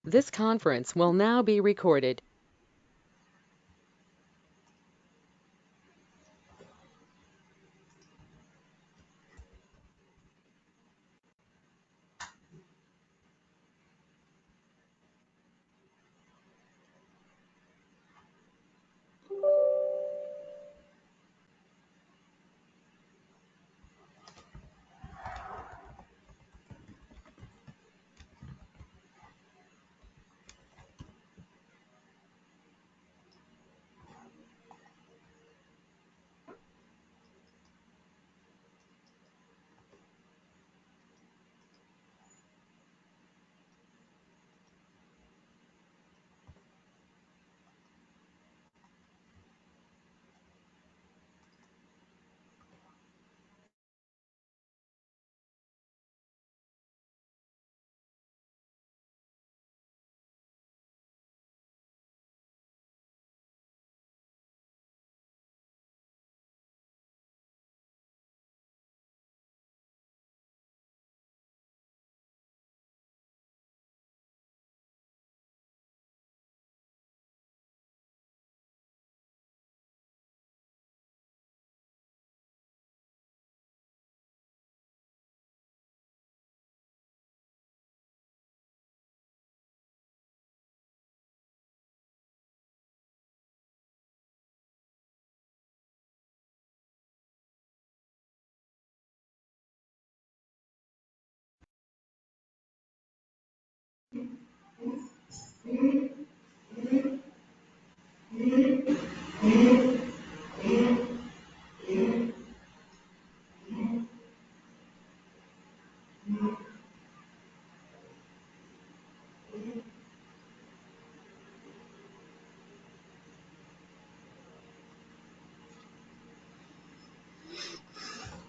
This conference will now be recorded.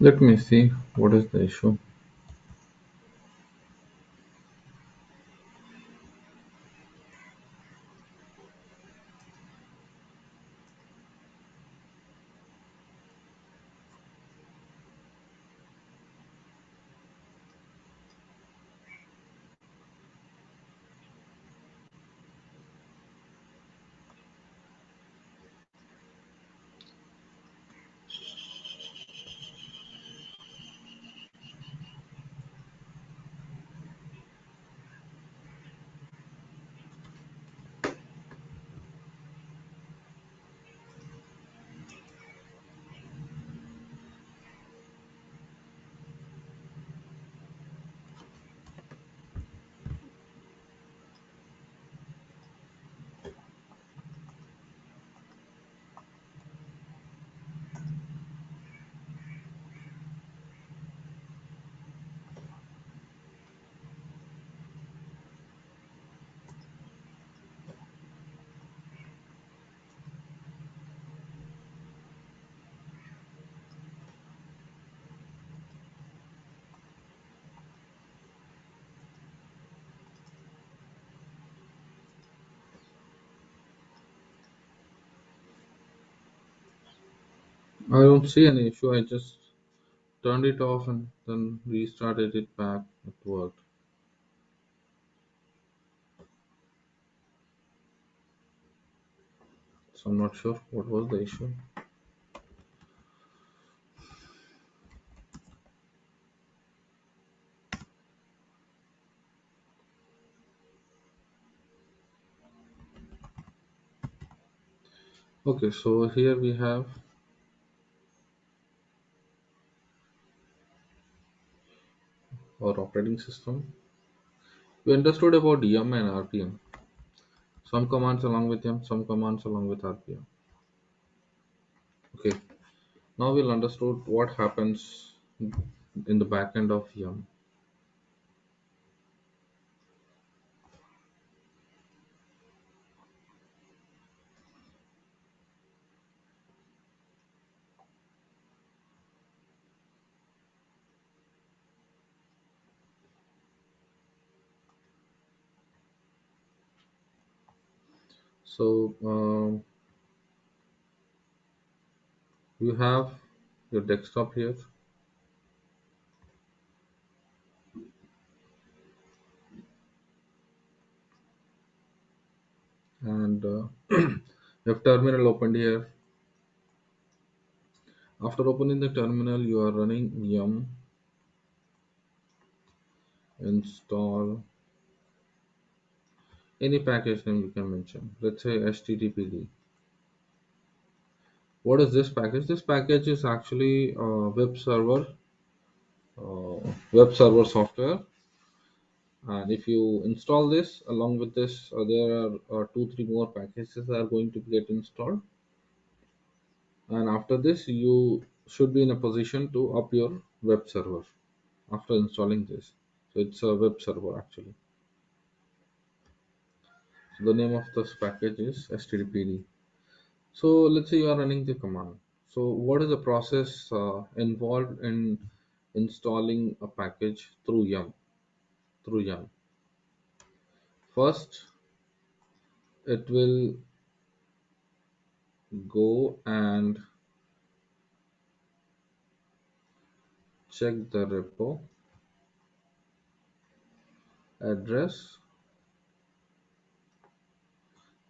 Let me see what is the issue. I don't see any issue. I just turned it off and then restarted it back. It worked. So I'm not sure what was the issue. Okay, so here we have our operating system. We understood about yum and RPM. Some commands along with yum, some commands along with RPM. Okay, now we'll understood what happens in the back end of yum. So you have your desktop here. and you have terminal opened here. After opening the terminal, you are running yum install any package name you can mention. Let's say httpd. What is this package? This package is actually web server software. And if you install this along with this, there are two, three more packages that are going to get installed. And after this, you should be in a position to up your web server after installing this. So it's a web server actually. So the name of this package is httpd. So let's say you are running the command. So what is the process involved in installing a package through yum? Through yum. First, it will go and check the repo address,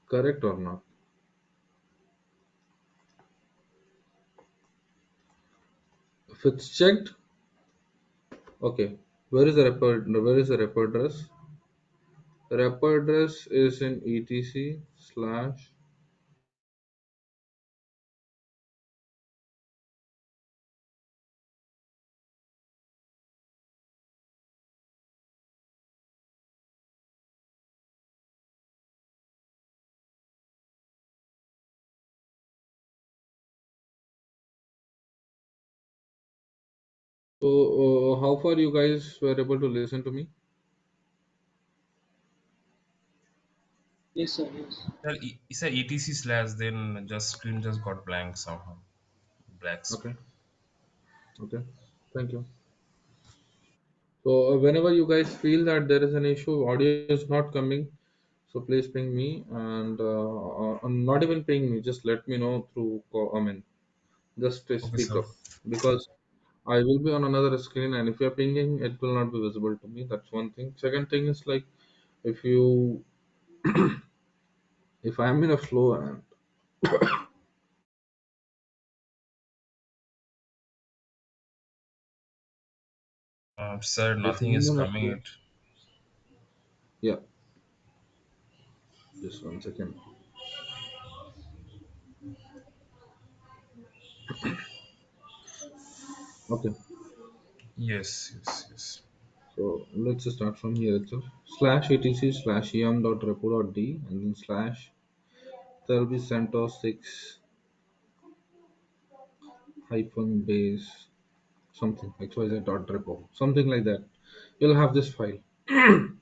correct or not. If it's checked, okay. Where is the repo? Where is the repo address? The repo address is in etc slash. So how far you guys were able to listen to me? Yes, sir. Yes. Sir, it's a etc slash, then just screen just got blank somehow. Black screen. Okay. Okay. Thank you. So whenever you guys feel that there is an issue, audio is not coming, so please ping me and not even ping me. Just let me know through. I mean, just Okay, speak sir. up because I will be on another screen, and if you're pinging, it will not be visible to me. That's one thing. Second thing is like if you if I'm in a flow and Sir, if nothing I'm is in a coming. flow, It. yeah, just 1 second. Okay, Yes, yes, yes. so let's just start from here itself. Slash etc slash em dot repo dot d and then slash there will be CentOS 6 hyphen base something xyz dot repo something like that. You'll have this file, and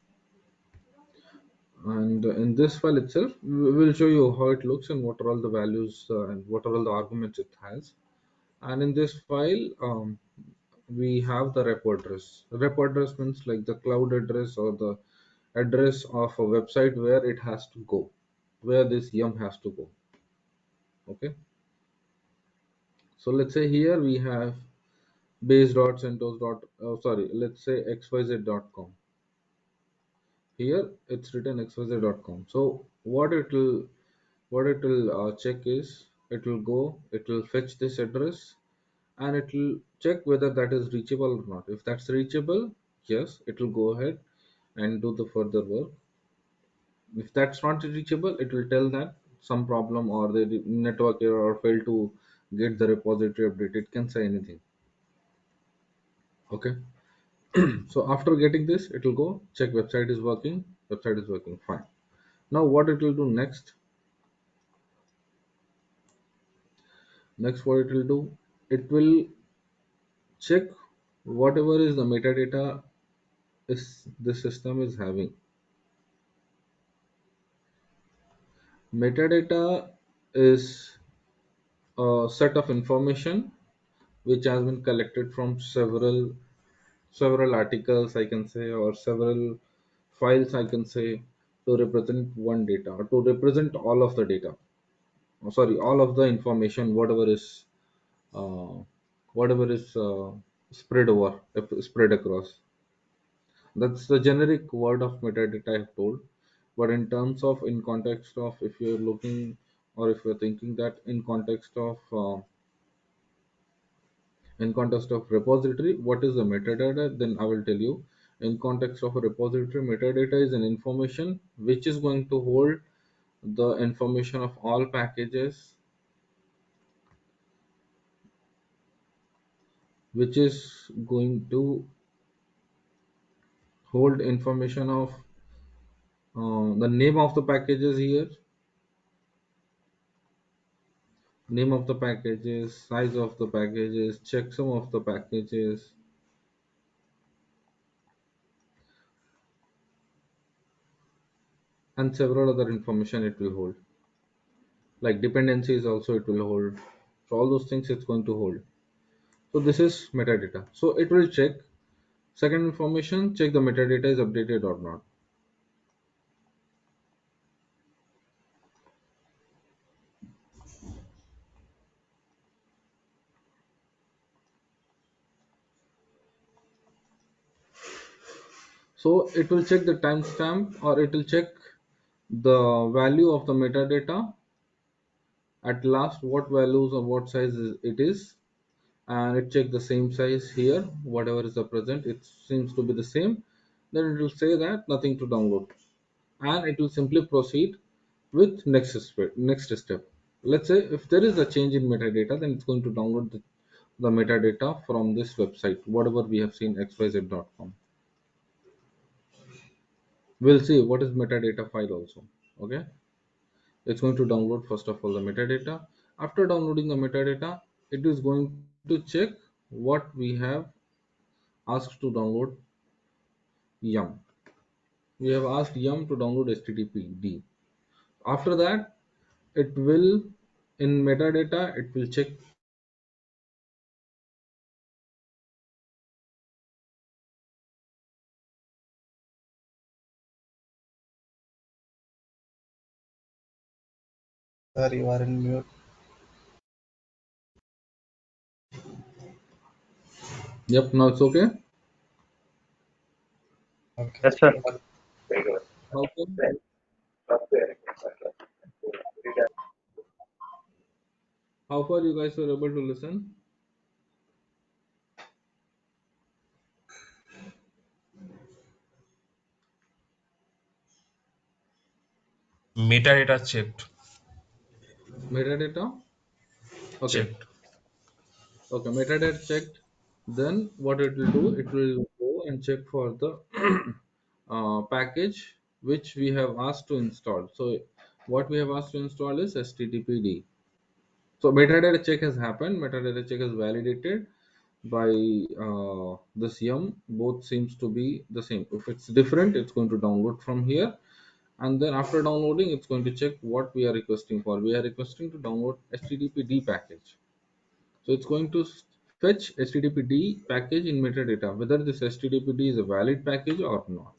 in this file itself, we will show you how it looks and what are all the values and what are all the arguments it has. And in this file, we have the repo address. Repo address means like the cloud address or the address of a website where it has to go, where this yum has to go. Okay, so let's say here we have base dot centos dot sorry, let's say xyz dot com. Here it's written xyz dot com. So what it will check is it will go, it will fetch this address, and it will check whether that is reachable or not. If that's reachable, yes, it will go ahead and do the further work. If that's not reachable, it will tell that some problem or the network error or fail to get the repository update. It can say anything. Okay. So after getting this, it will go check website is working. Website is working fine. Now what it will do next? Next, what it will do? It will check whatever is the metadata is the system is having. Metadata is a set of information which has been collected from several articles, I can say, or several files, I can say, to represent one data or to represent all of the data. Sorry, all of the information, uh, whatever is spread across. That's the generic word of metadata I have told. But in terms of, in context of, if you're looking or if you're thinking that in context of repository, what is the metadata, then I will tell you. In context of a repository, metadata is an information which is going to hold the information of all packages, which is going to hold information of the name of the packages here, name of the packages, size of the packages, checksum of the packages, and several other information it will hold. Like dependencies also it will hold. So all those things it's going to hold. So this is metadata. So it will check. Second information, check the metadata is updated or not. So it will check the timestamp, or it will check the value of the metadata at last, what values or what size it is, and it check the same size here, whatever is the present, it seems to be the same. Then it will say that nothing to download, and it will simply proceed with next step. Let's say if there is a change in metadata, then it's going to download the metadata from this website, whatever we have seen, xyz.com. We'll see what is metadata file also. Okay, it's going to download first of all the metadata. After downloading the metadata, it is going to check what we have asked to download, yum. We have asked yum to download httpd. After that, it will, in metadata, it will check. Sir, you are in mute. Yep, now it's okay. Okay. Yes, sir. How come? How far you guys were able to listen? Metadata checked. Metadata. Okay. Checked. Okay, metadata checked. Then what it will do, it will go and check for the package which we have asked to install. So what we have asked to install is httpd. So metadata check has happened. Metadata check is validated by this yum. Both seems to be the same. If it's different, it's going to download from here. And then after downloading, it's going to check what we are requesting for. We are requesting to download httpd package. So it's going to fetch httpd package in metadata, whether this httpd is a valid package or not.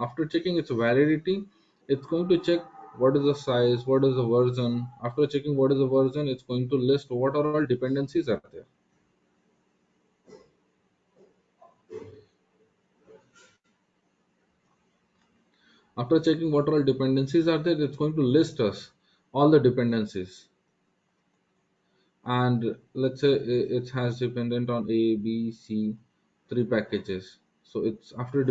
After checking its validity, it's going to check what is the size, what is the version. After checking what is the version, it's going to list what are all dependencies are there. After checking what all dependencies are there, it's going to list us all the dependencies. And let's say it has dependent on a b c, three packages. So it's after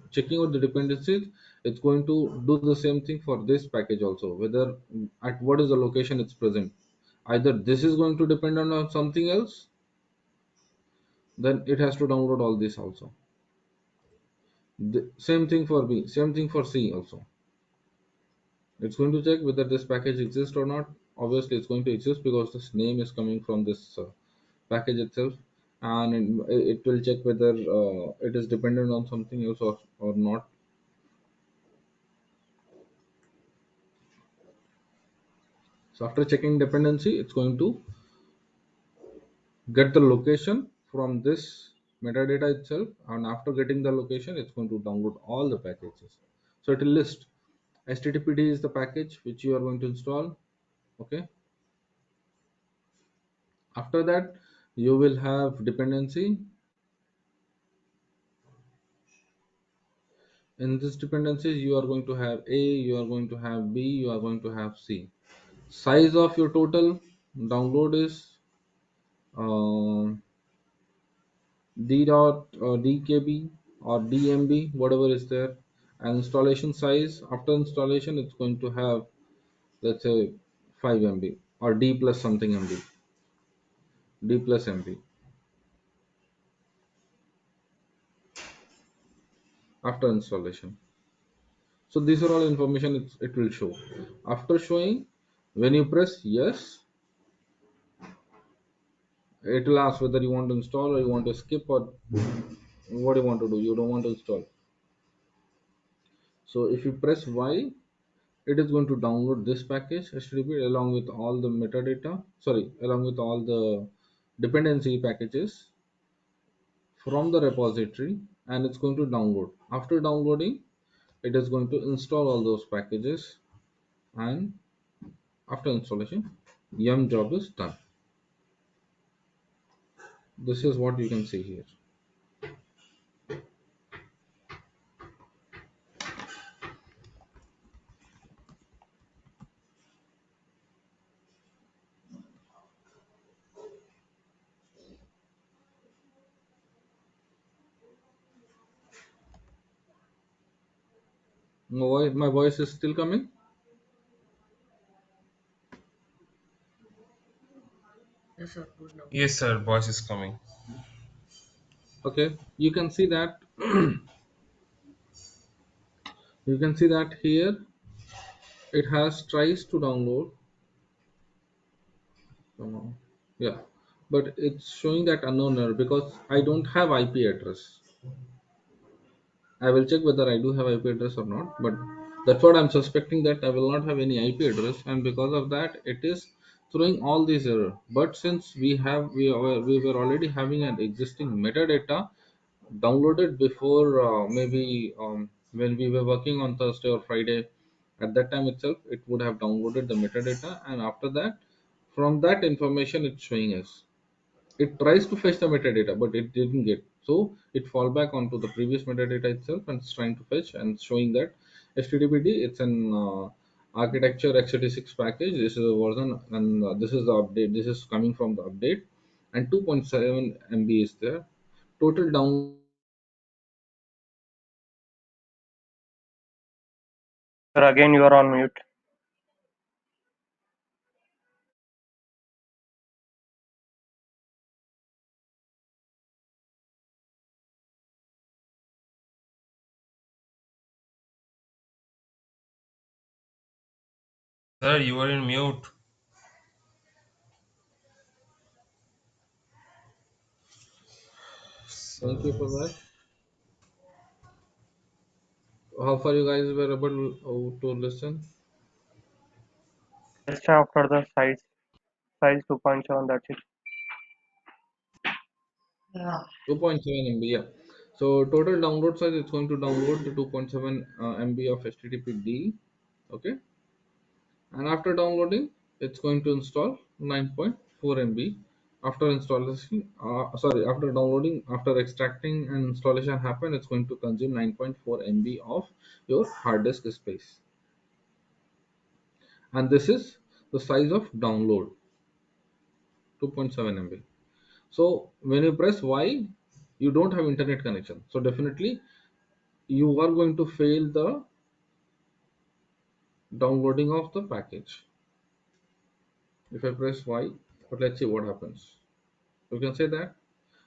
checking out the dependencies, it's going to do the same thing for this package also, whether at what is the location it's present. Either this is going to depend on something else, then it has to download all this also. Same thing for b, same thing for c also. It's going to check whether this package exists or not. Obviously it's going to exist because this name is coming from this package itself, and it will check whether it is dependent on something else or not. So after checking dependency, it's going to get the location from this metadata itself, and after getting the location, it's going to download all the packages. So it will list httpd is the package which you are going to install. Okay, after that you will have dependency. In this dependencies, you are going to have A, you are going to have B, you are going to have C. Size of your total download is uh, d dot dkb or dmb, whatever is there. And installation size after installation, it's going to have, let's say, 5 MB or d plus something MB, d plus MB after installation. So these are all information it will show. After showing, when you press yes, it will ask whether you want to install or you want to skip, or what you want to do. You don't want to install. So if you press Y, it is going to download this package HTTP along with all the metadata. Sorry, along with all the dependency packages from the repository, and it's going to download. After downloading, it is going to install all those packages, and after installation, yum job is done. This is what you can see here. My voice is still coming. Yes, sir. Voice is coming. Okay, you can see that. You can see that here it has tries to download. Come on. Yeah, but it's showing that unknown error because I don't have IP address. I will check whether I do have IP address or not, but that's what I'm suspecting, that I will not have any IP address, and because of that, it is throwing all these error. But since we were already having an existing metadata downloaded before, maybe when we were working on Thursday or Friday, at that time itself, it would have downloaded the metadata, and after that, from that information, it's showing us. It tries to fetch the metadata, but it didn't get, so it fall back onto the previous metadata itself and it's trying to fetch and showing that httpd, it's an architecture x86 package. This is a version, and this is the update, this is coming from the update, and 2.7 MB is there. Total download. Sir, again you are on mute. Sir, you are in mute. Thank you for that. How far you guys were able to listen? Just after the size 2.7, that's it. 2.7 MB, yeah. So total download size, it's going to download the 2.7 MB of HTTPD. Okay, and after downloading, it's going to install 9.4 MB. After installation, after downloading, after extracting and installation happen, it's going to consume 9.4 MB of your hard disk space, and this is the size of download, 2.7 MB. So when you press Y, you don't have internet connection, so definitely you are going to fail the downloading of the package. If I press Y, but let's see what happens. You can say that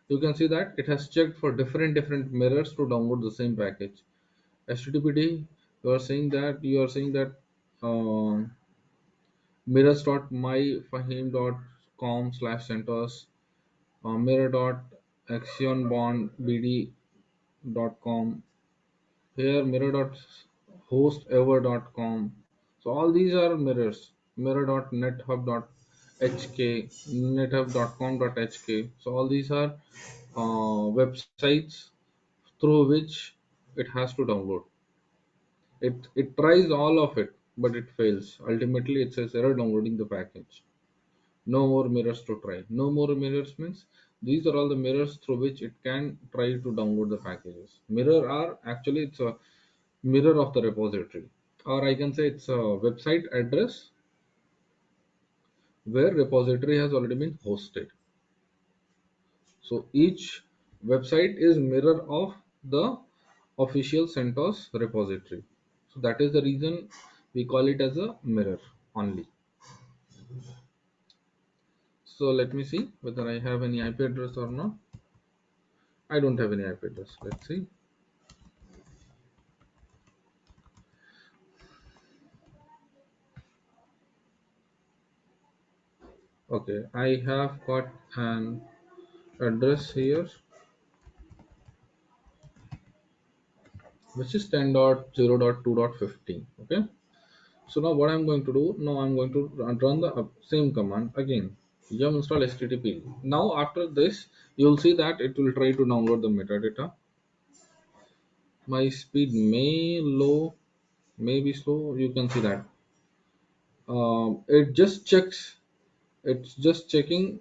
you can see that it has checked for different mirrors to download the same package. HTTPD, you are saying that um, mirrors.myfahim.com/centos, mirror.axionbondbd.com, here mirror.hostever.com. So all these are mirrors. Mirror.nethub.hk, nethub.com.hk. So all these are websites through which it has to download. It tries all of it, but it fails. Ultimately, it says error downloading the package. No more mirrors to try. No more mirrors means these are all the mirrors through which it can try to download the packages. Mirror are actually, it's a mirror of the repository, or I can say it's a website address where repository has already been hosted. So each website is mirror of the official CentOS repository. So that is the reason we call it as a mirror only. So let me see whether I have any IP address or not. I don't have any IP address. Let's see. Okay, I have got an address here which is 10.0.2.15. Okay, so now what I'm going to do, now I'm going to run the same command again, yum install http. Now after this you'll see that it will try to download the metadata. My speed may low, may be slow, you can see that. It just checks, it's just checking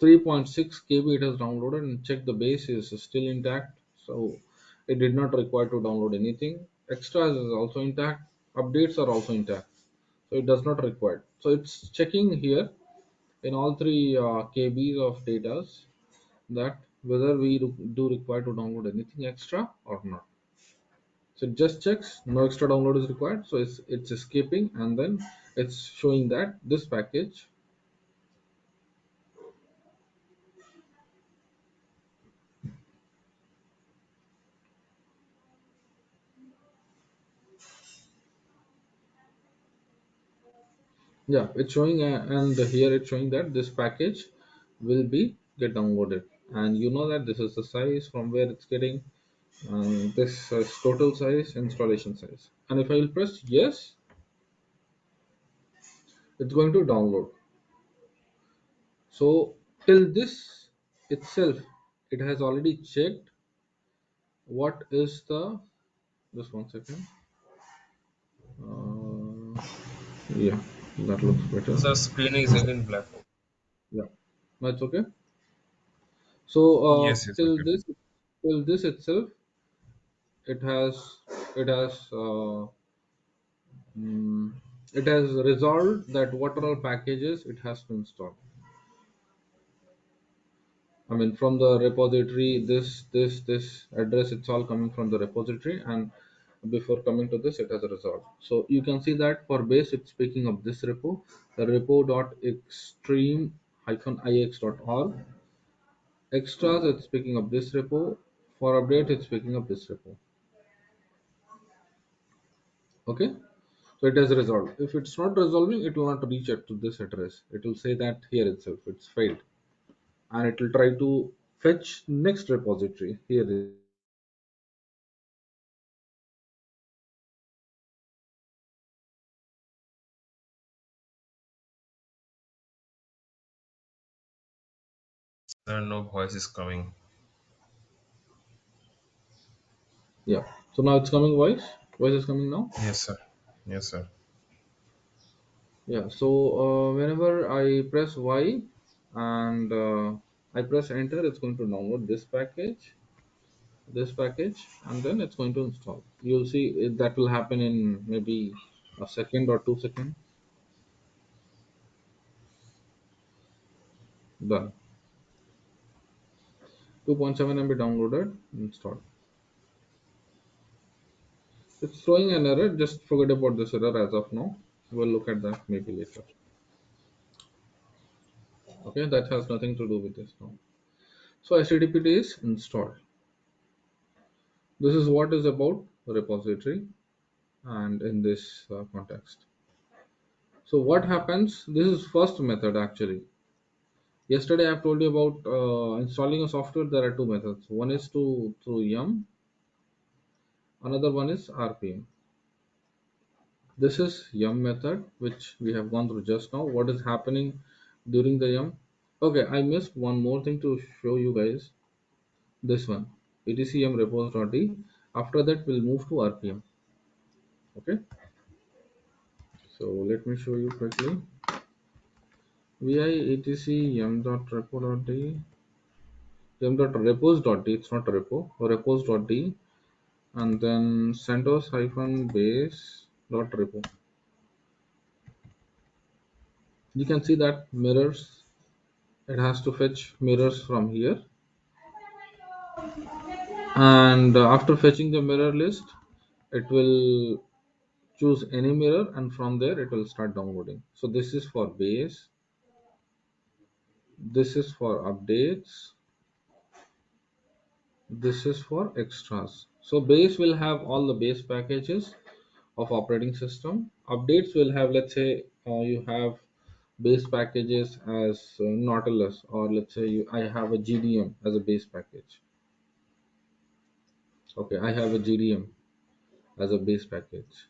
3.6 KB it has downloaded, and check the base is still intact, so it did not require to download anything. Extras is also intact, updates are also intact, so it does not require. So it's checking here in all three KBs of data that whether we do require to download anything extra or not. So it just checks no extra download is required, so it's escaping, and then it's showing that this package. Yeah, it's showing and here it's showing that this package will be get downloaded, and you know that this is the size from where it's getting, this is total size, installation size, and if I will press yes, it's going to download. So till this itself, it has already checked what is the, just one second. Yeah, that looks better. The screen is again black. Yeah, that's okay. So Yes, yes, okay. till this itself, it has it has mm, it has resolved that what are all packages it has to install. I mean, from the repository, this address, it's all coming from the repository, and before coming to this, it has resolved. So you can see that for base, it's speaking of this repo, the repo.extreme-ix.org. Extras, it's speaking of this repo. For update, it's speaking of this repo. Okay, so it has resolved. If it's not resolving, it will not reach it to this address. It will say that here itself it's failed, and it will try to fetch next repository. Here Sir, no voice is coming. yeah. So now it's coming voice. Voice is coming now. Yes, sir. Yes, sir. Yeah. So whenever I press Y and I press enter, it's going to download this package, and then it's going to install. You'll see that will happen in maybe a second or 2 seconds. Done. 2.7 MB downloaded, installed. It's throwing an error. Just forget about this error as of now. We'll look at that maybe later. Okay, that has nothing to do with this now. So HTTP is installed. This is what is about repository and in this context. So what happens? This is first method actually. Yesterday I've told you about installing a software. There are two methods. One is to through yum. Another one is RPM. This is yum method which we have gone through just now. What is happening during the yum? Okay, I missed one more thing to show you guys. This one, etc yum repos.d. After that, we'll move to RPM. Okay, so let me show you quickly. Vi etc yum.repo.d, yum.repos.d. It's not repo. Repos.d, and then CentOS base dot repo. You can see that mirrors. It has to fetch mirrors from here, and after fetching the mirror list, it will choose any mirror, and from there it will start downloading. So this is for base, this is for updates, this is for extras. So base will have all the base packages of operating system. Updates will have, let's say, you have base packages as Nautilus, or let's say I have a GDM as a base package. Okay, I have a GDM as a base package.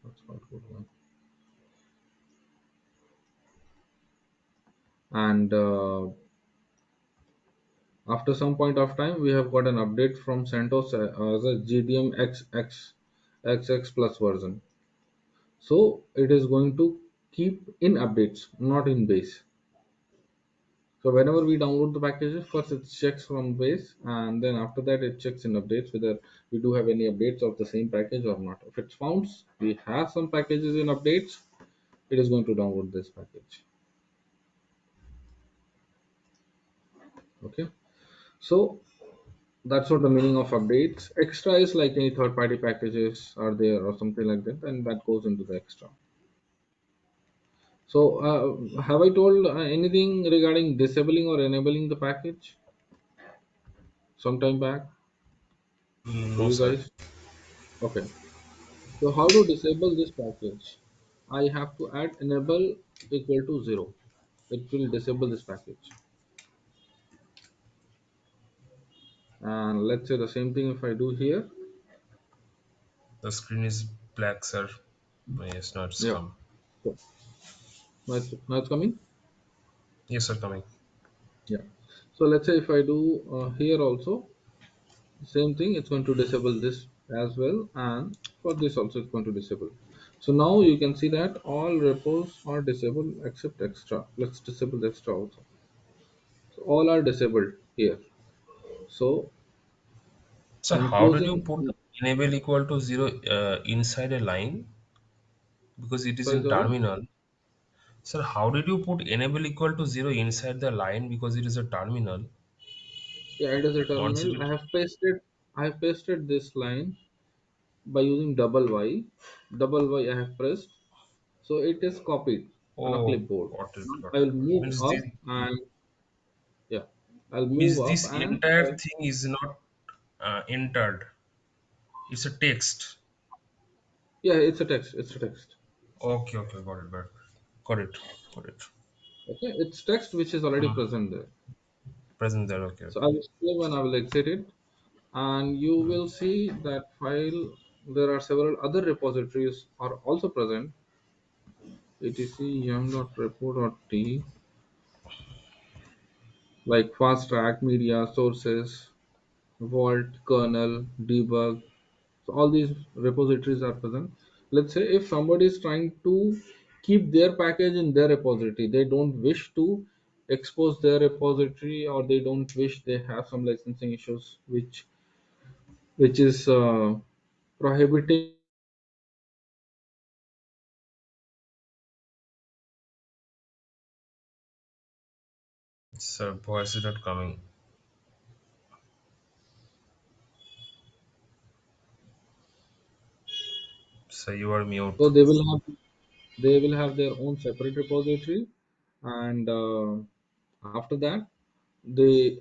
That's not good one. And after some point of time, we have got an update from CentOS as a GDM XX plus version. So it is going to keep in updates, not in base. So whenever we download the packages, first it checks from base, and then after that it checks in updates whether we do have any updates of the same package or not. If it found we have some packages in updates, it is going to download this package. Okay, so that's what the meaning of updates. Extra is like any third-party packages are there or something like that, and that goes into the extra. So have I told anything regarding disabling or enabling the package sometime back to No, you sir. guys? Okay. So how to disable this package? I have to add enable equal to 0. It will disable this package. And let's say the same thing if I do here. The screen is black, sir. Yes, now it's Yeah. come. So now it's coming. Yes, sir, coming. Yeah. So let's say if I do here also, same thing, it's going to disable this as well. And for this also, it's going to disable. So now you can see that all repos are disabled except extra. Let's disable the extra also. So all are disabled here. So So I'm how did you closing. put enable equal to 0 inside a line? Because it is Sorry, in sorry. terminal. Sir, how did you put enable equal to 0 inside the line because it is a terminal? Yeah, it is a Once it terminal. is, I have pasted this line by using double Y. Double Y I have pressed. So it is copied on a oh, clipboard. got I will it. move up and yeah, I'll move Means up this and entire thing is not entered. It's a text. yeah, it's a text. It's a text. Okay, got it, got it. Okay, it's text which is already Hmm. present there. Present there. Okay, So I okay. will save and I will exit it, and you will see that file. There are several other repositories are also present. etc yum.repo.t, like fast track, media, sources, vault, kernel, debug. So all these repositories are present. Let's say if somebody is trying to keep their package in their repository, they don't wish to expose their repository, or they don't wish, they have some licensing issues which is prohibiting. Sir, voice is not coming. So you are mute. So they will have their own separate repository, and after that they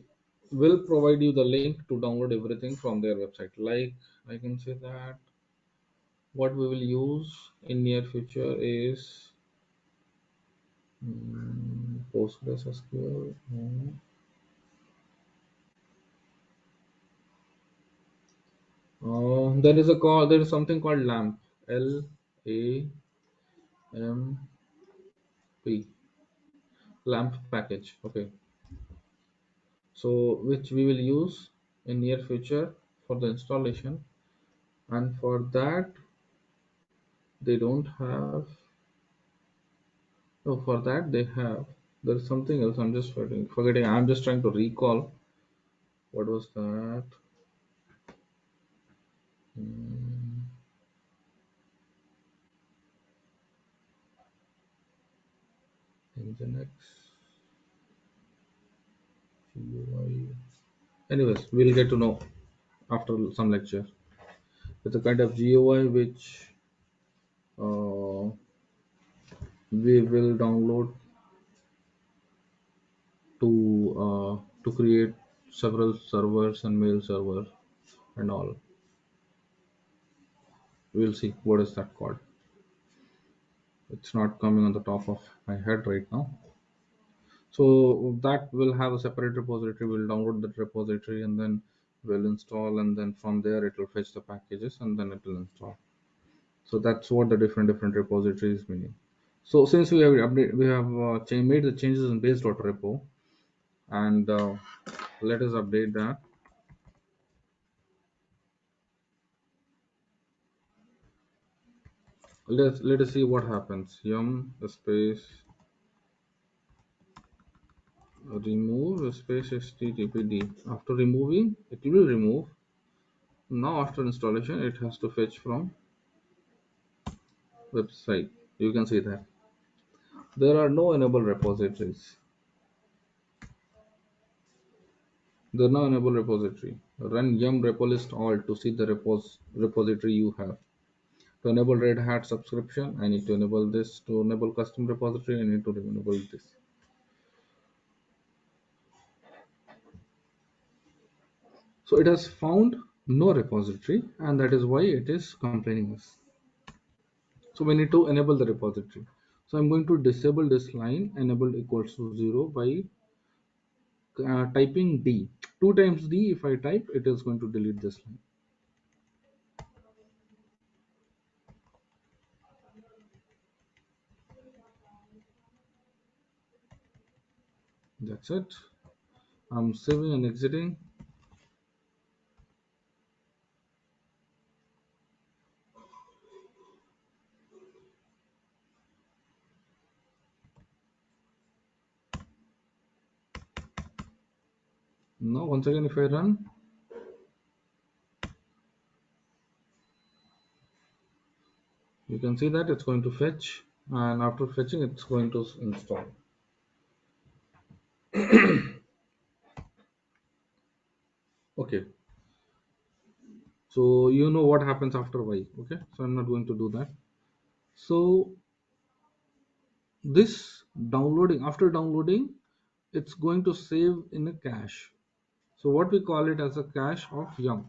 will provide you the link to download everything from their website. Like I can say that what we will use in near future is PostgreSQL. There is something called LAMP. LAMP, LAMP package. Okay, so which we will use in near future for the installation, and for that they don't have. Oh, for that they have. There's something else. I'm just forgetting. I'm just trying to recall what was that. Mm, Nginx GUI. Anyways, we'll get to know after some lecture. It's a kind of GUI which uh, we will download to create several servers and mail server and all. We'll see what is that called. It's not coming on the top of my head right now. So that will have a separate repository. We'll download that repository and then we'll install, and then from there it will fetch the packages and then it will install. So that's what the different repositories meaning. So since we have made the changes in base.repo, and let us update that. Let us see what happens. Yum space remove space httpd. After removing, it will remove. Now after installation, it has to fetch from website. You can see that there are no enable repositories. There are no enable repository. Run yum repo list all to see the repository you have. To enable Red Hat subscription, I need to enable this. To enable custom repository, I need to enable this. So it has found no repository, and that is why it is complaining us. So we need to enable the repository. So I'm going to disable this line enabled equals to 0 by typing D. 2 times D, if I type, it is going to delete this line. That's it. I'm saving and exiting. Now once again, if I run, you can see that it's going to fetch, and after fetching, it's going to install. Okay, so you know what happens after Y. Okay, so I'm not going to do that. So this downloading, after downloading, it's going to save in a cache. So what we call it as a cache of yum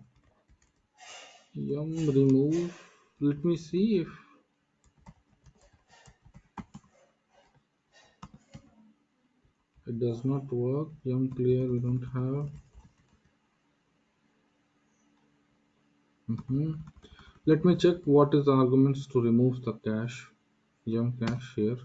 remove. Let me see if it does not work. Yum clear, we don't have. Let me check what is the arguments to remove the cache. Yum cache here.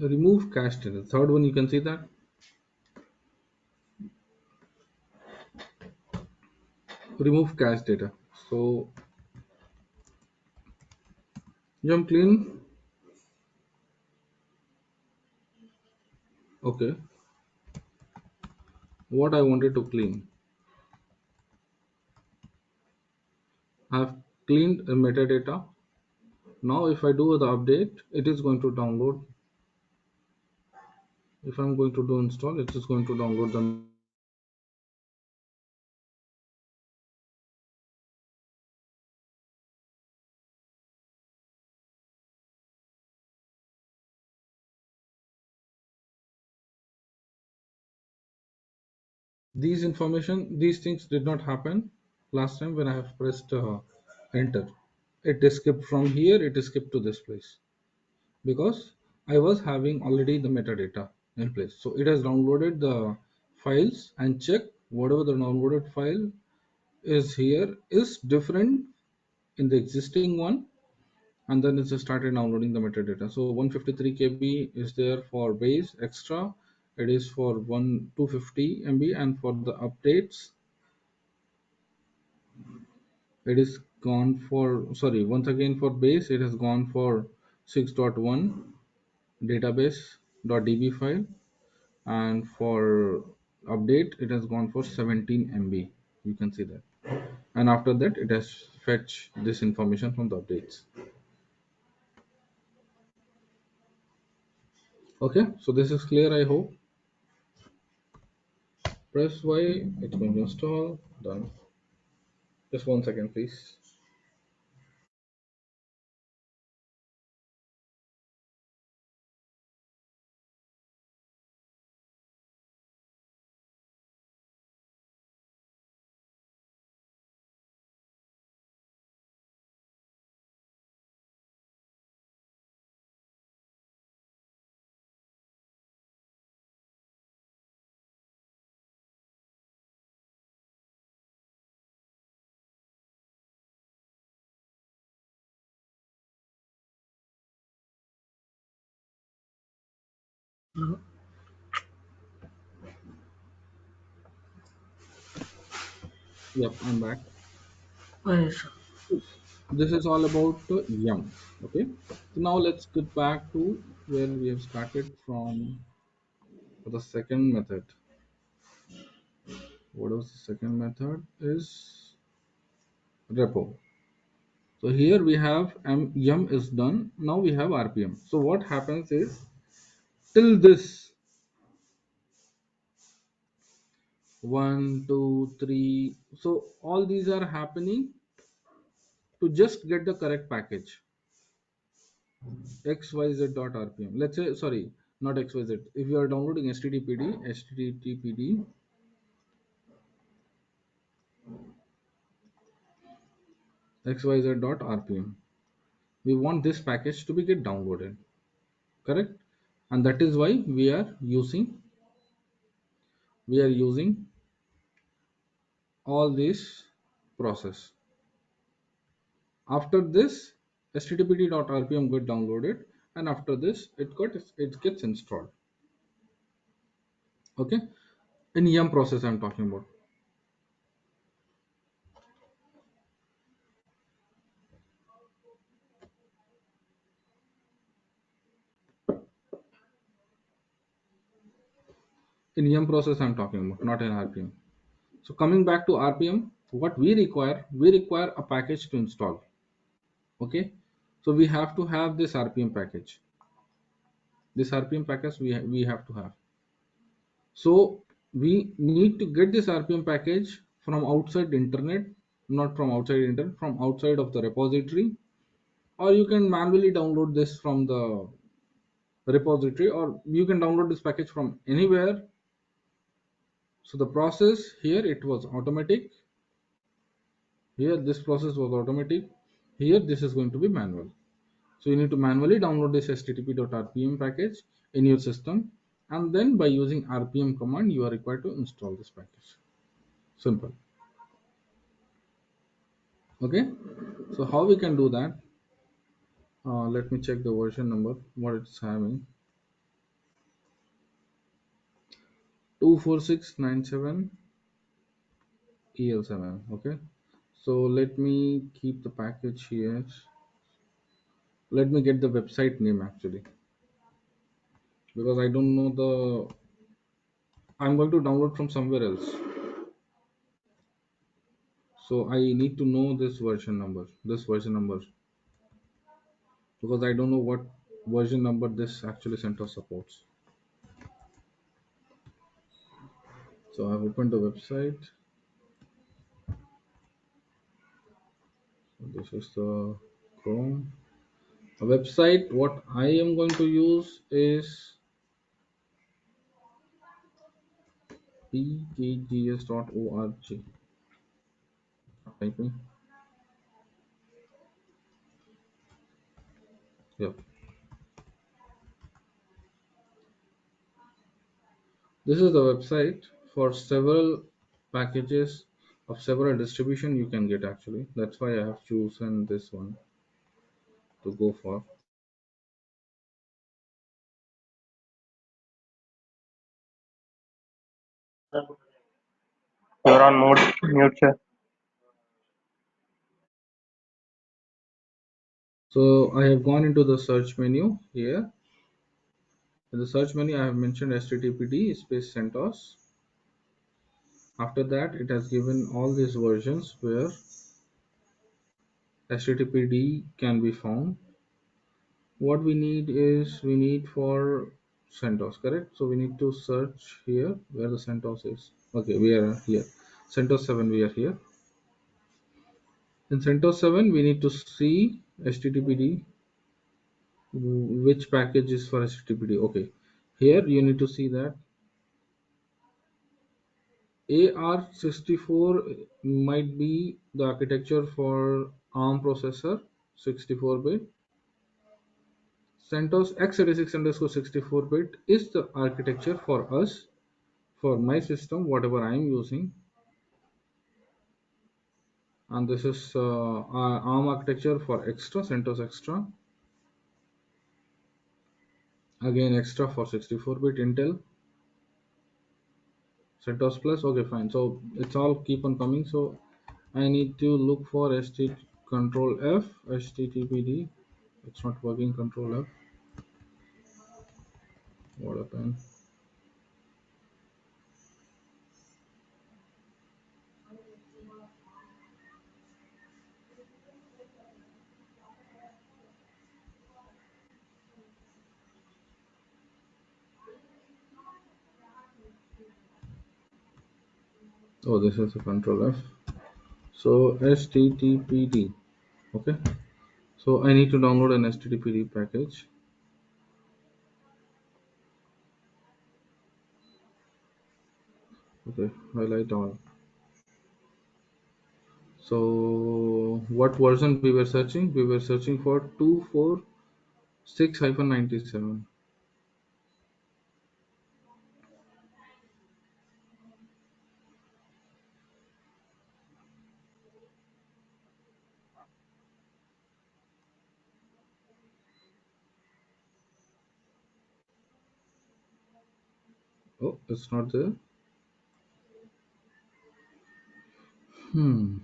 Remove cache data. Third one, you can see that. Remove cache data. So yum clean. Okay. What I wanted to clean. I've cleaned the metadata. Now if I do the update, it is going to download. If I'm going to do install, it is going to download the these things did not happen last time when I have pressed enter. It is skipped from here, it is skipped to this place because I was having already the metadata in place. So it has downloaded the files and checked whatever the downloaded file is here is different in the existing one, and then it's started downloading the metadata. So 153 KB is there for base extra, it is for 250 MB, and for the updates it is gone for, sorry, once again for base it has gone for 6.1 database.db file, and for update it has gone for 17 MB. You can see that, and after that it has fetched this information from the updates. Okay, so this is clear, I hope. Press Y, it's going to install. Done. Just 1 second, please. Yep, I'm back. Yes. This is all about yum. Okay, so now let's get back to where we have started from for the second method. What was the second method? Is repo. So here we have yum is done. Now we have RPM. So what happens is till this 1, 2, 3. So all these are happening to just get the correct package xyz.rpm. Let's say, sorry, not xyz. If you are downloading httpd xyz.rpm, we want this package to be get downloaded, correct? And that is why we are using all this process. After this, httpd.rpm got downloaded, and after this it gets installed. Okay, in yum process I'm talking about. In yum process I'm talking about, not in RPM. So coming back to RPM, what we require a package to install. Okay, so we have to have this RPM package. This RPM package we have to have. So we need to get this RPM package from outside internet, not from outside internet, from outside of the repository, or you can manually download this from the repository, or you can download this package from anywhere. So the process here, it was automatic. Here this process was automatic. Here this is going to be manual. So you need to manually download this http.rpm package in your system, and then by using rpm command you are required to install this package. Simple. Okay, so how we can do that? Let me check the version number, what it's having. 24697 EL7. Okay, so let me keep the package here. Let me get the website name actually, because I don't know the, I'm going to download from somewhere else. So I need to know this version number, because I don't know what version number this actually center supports. So I've opened the website. So this is the Chrome. A website what I am going to use is pkgs.org. Typing. Yep. This is the website for several packages of several distribution you can get actually. That's why I have chosen this one to go for. You're on mute, sir. So I have gone into the search menu here. In the search menu, I have mentioned httpd space CentOS. After that, it has given all these versions where httpd can be found. What we need is we need for CentOS, correct? So we need to search here where the CentOS is. Okay, we are here. CentOS 7, we are here. In CentOS 7, we need to see httpd, which package is for httpd. Okay, here you need to see that AR64 might be the architecture for ARM processor, 64-bit. CentOS x86_64-bit is the architecture for us, for my system, whatever I am using. And this is ARM architecture for extra, CentOS extra. Again, extra for 64-bit Intel. CentOS plus, okay, fine. So it's all keep on coming. So I need to look for control F, httpd. It's not working, control F. What happened? Oh, this is a control F. So httpd. Okay. So I need to download an httpd package. Okay, highlight all. So what version we were searching? We were searching for 246-97. Oh, it's not there. Hmm.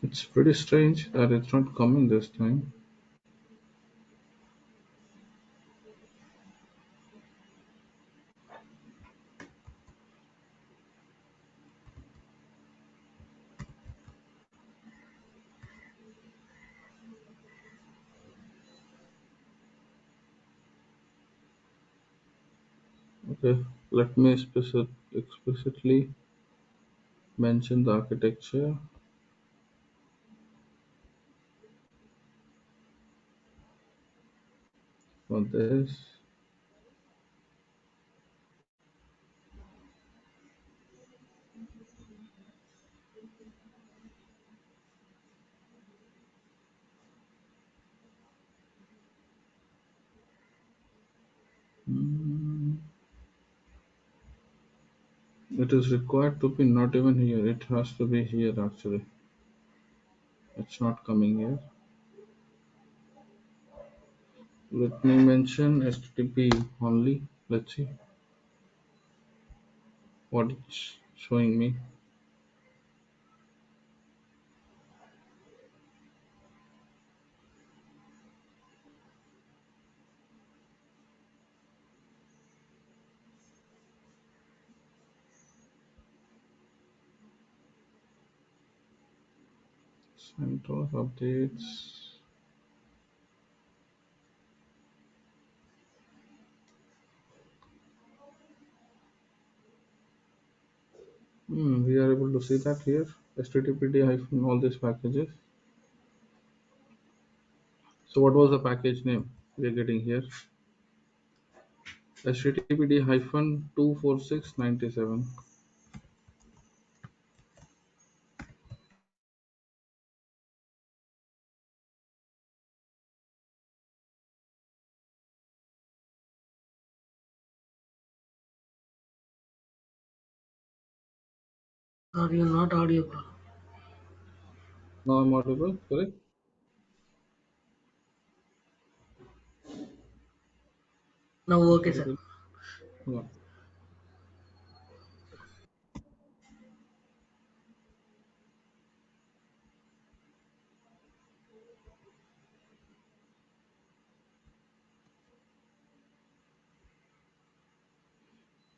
It's pretty strange that it's not coming this time. Okay, let me explicitly mention the architecture for this. Mm, it is required to be not even here. It has to be here actually. It's not coming here. Let me mention HTTP only. Let's see what it's showing me. CentOS updates. We are able to see that here. HTTPD hyphen all these packages. So what was the package name we are getting here? HTTPD hyphen 24697. Sir, you're not audible. Now I'm audible, correct? Now, okay, sir. Audible. Yeah.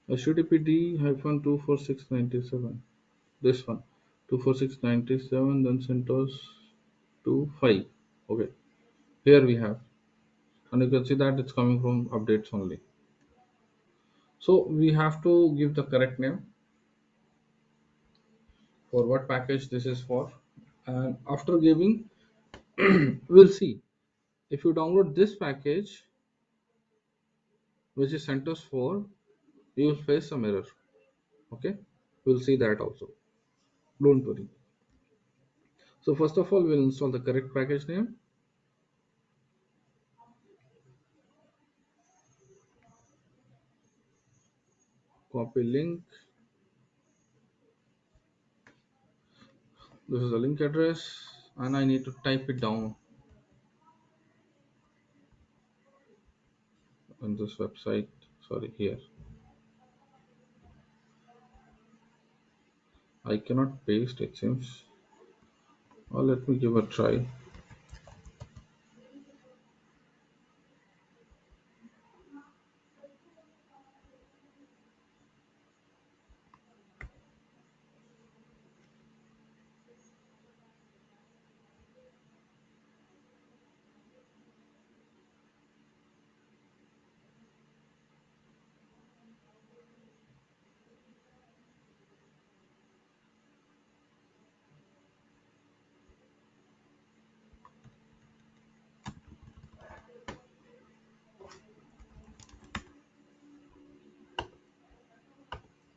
HTTPD hyphen 24697. This one. 24697, then CentOS 25. Okay. Here we have. And you can see that it's coming from updates only. So we have to give the correct name for what package this is for. And after giving, we'll see. If you download this package, which is CentOS 4, you will face some error. Okay. We'll see that also. Don't worry. So first of all, we'll install the correct package name. Copy link. This is the link address, and I need to type it down on this website. Sorry, here. I cannot paste it seems. Or let me give a try.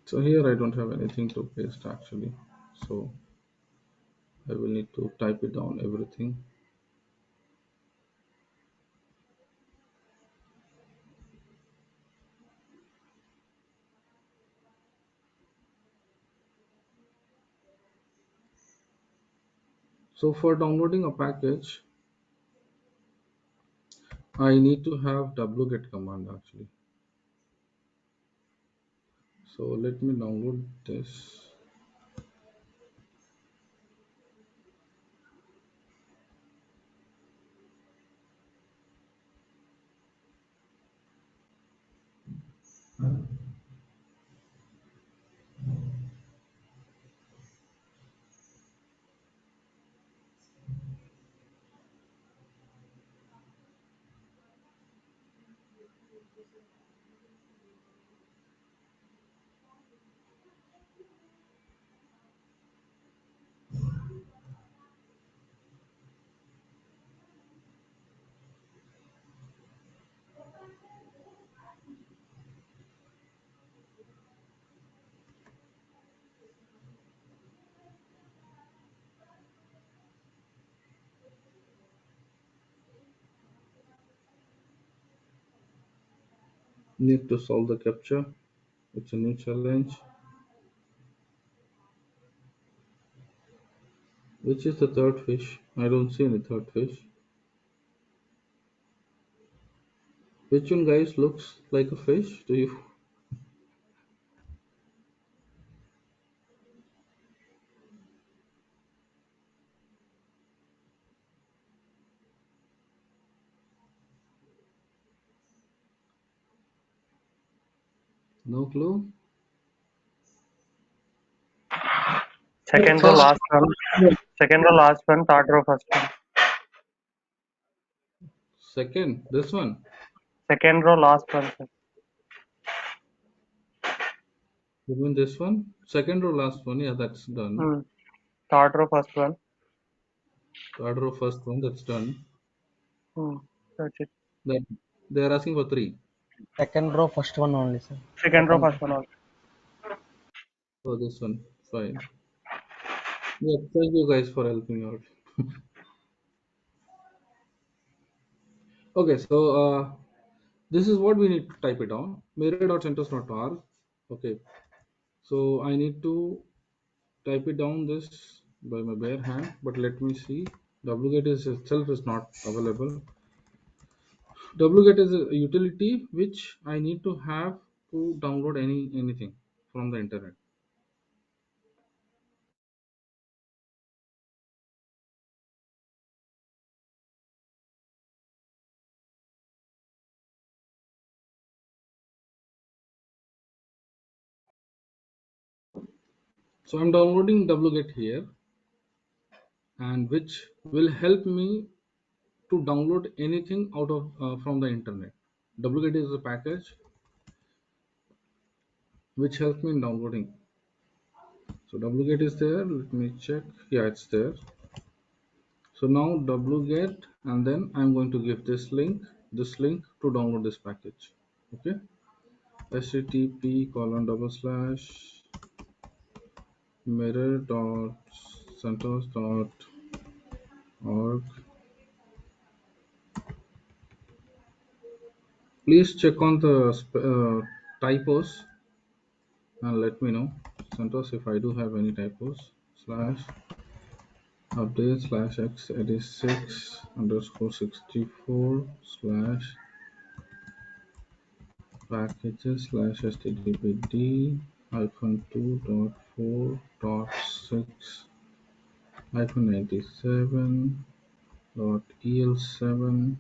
So here I don't have anything to paste actually. So I will need to type it down everything. So for downloading a package, I need to have wget command actually. So let me download this. Need to solve the captcha. It's a new challenge. Which is the third fish? I don't see any third fish. Which one, guys, looks like a fish? Do you? No clue? Second row First, last one. Second row last one. Third row first one. Second, this one. Second row last one, sir. You mean this one? Second row, last one. Yeah, that's done. Third row first one. Third row, first one. That's done. That's it. That they are asking for three. Second row, first one only, sir. Second row Second first one also. Oh, this one. Fine. Yeah, thank you guys for helping out. Okay, so this is what we need to type it down. Mirror.centos.org. Okay, so I need to type it down this by my bare hand, but let me see. Wget is itself is not available. Wget is a utility which I need to have to download anything from the internet. So I'm downloading wget here, and which will help me to download anything out of from the internet. Wget is a package which helps me in downloading. So wget is there. Let me check. Yeah, it's there. So now wget, and then I'm going to give this link to download this package. Okay, http://mirror.centos.org. Please check on the typos and let me know, CentOS, if I do have any typos. Slash update slash x86 underscore 64 slash packages slash httpd hyphen 2.4.6 hyphen 97 dot el7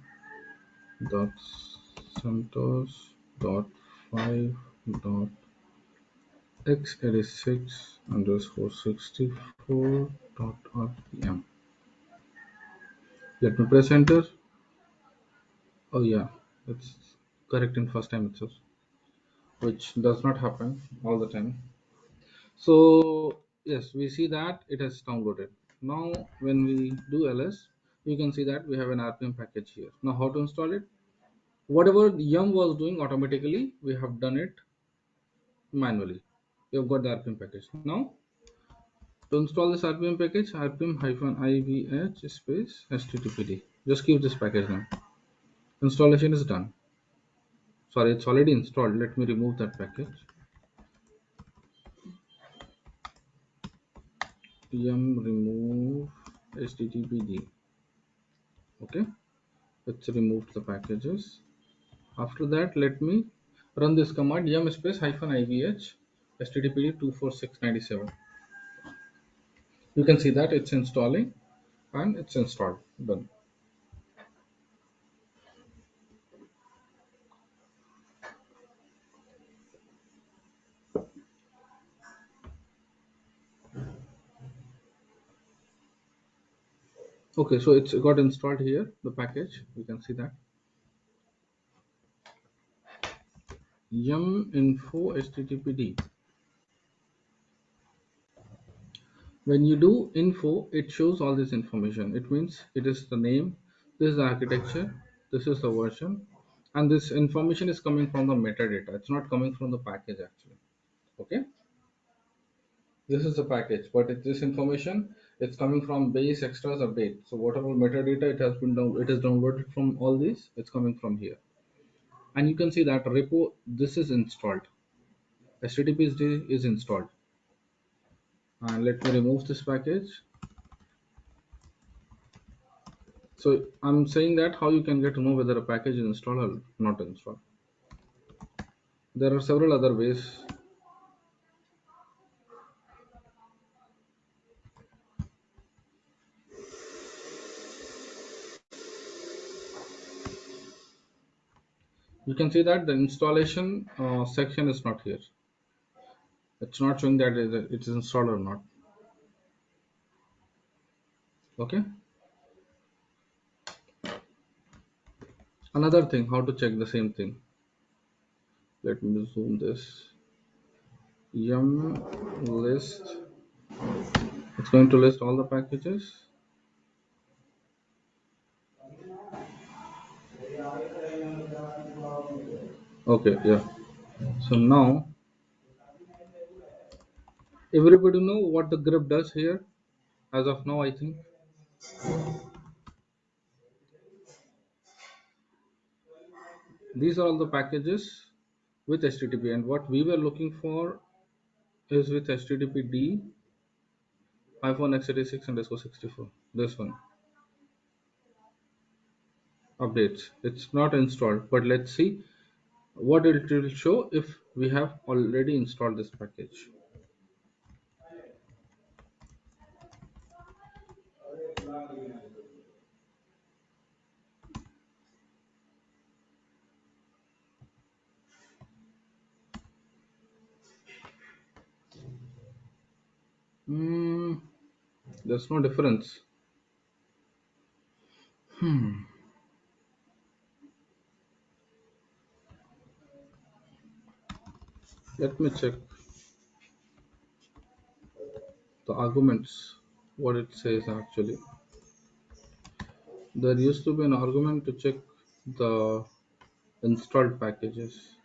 dot centos dot 5 dot x86 underscore 64 dot rpm. Let me press enter. Oh yeah, it's correct in first time itself, which does not happen all the time. So yes, we see that it has downloaded. Now when we do ls, you can see that we have an rpm package here. Now how to install it? Whatever yum was doing automatically, we have done it manually. We have got the rpm package. Now to install this rpm package, rpm-ivh space httpd. Just keep this package now. Installation is done. Sorry, it's already installed. Let me remove that package. Yum remove httpd. Okay, let's remove the packages. After that, let me run this command yum space -ivh httpd 24697. You can see that it's installing and it's installed. Done. Okay, so it's got installed here, the package. You can see that yum info httpd. When you do info, it shows all this information. It means it is the name, this is the architecture, this is the version, and this information is coming from the metadata. It's not coming from the package actually. Okay, this is the package, but this information, it's coming from base extras update. So whatever metadata it has been down, it is downloaded from all these. It's coming from here, and you can see that repo. This is installed. HTTP is installed, and let me remove this package. So I'm saying that how you can get to know whether a package is installed or not installed. There are several other ways. You can see that the installation section is not here. It's not showing that it's installed or not. Okay. Another thing, how to check the same thing. Let me zoom this. Yum list. It's going to list all the packages. Okay, yeah. So now everybody know what the grep does here. As of now, I think these are all the packages with HTTP, and what we were looking for is with HTTPD iPhone x86 underscore 64. This one updates. It's not installed, but let's see what it will show if we have already installed this package. Hmm, there's no difference. Let me check the arguments. What it says actually. There used to be an argument to check the installed packages.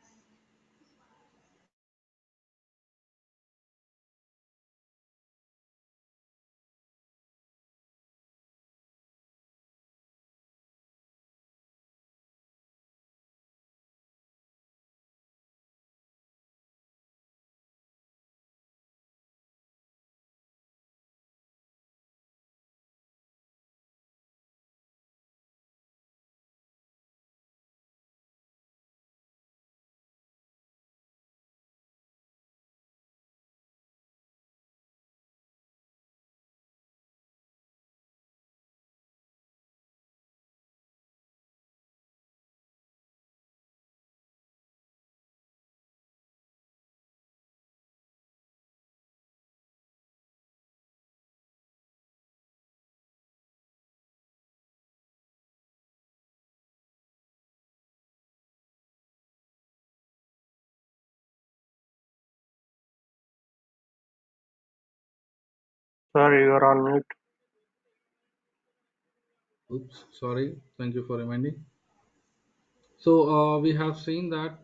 Sorry, you're on mute. Oops, sorry. Thank you for reminding. So we have seen that.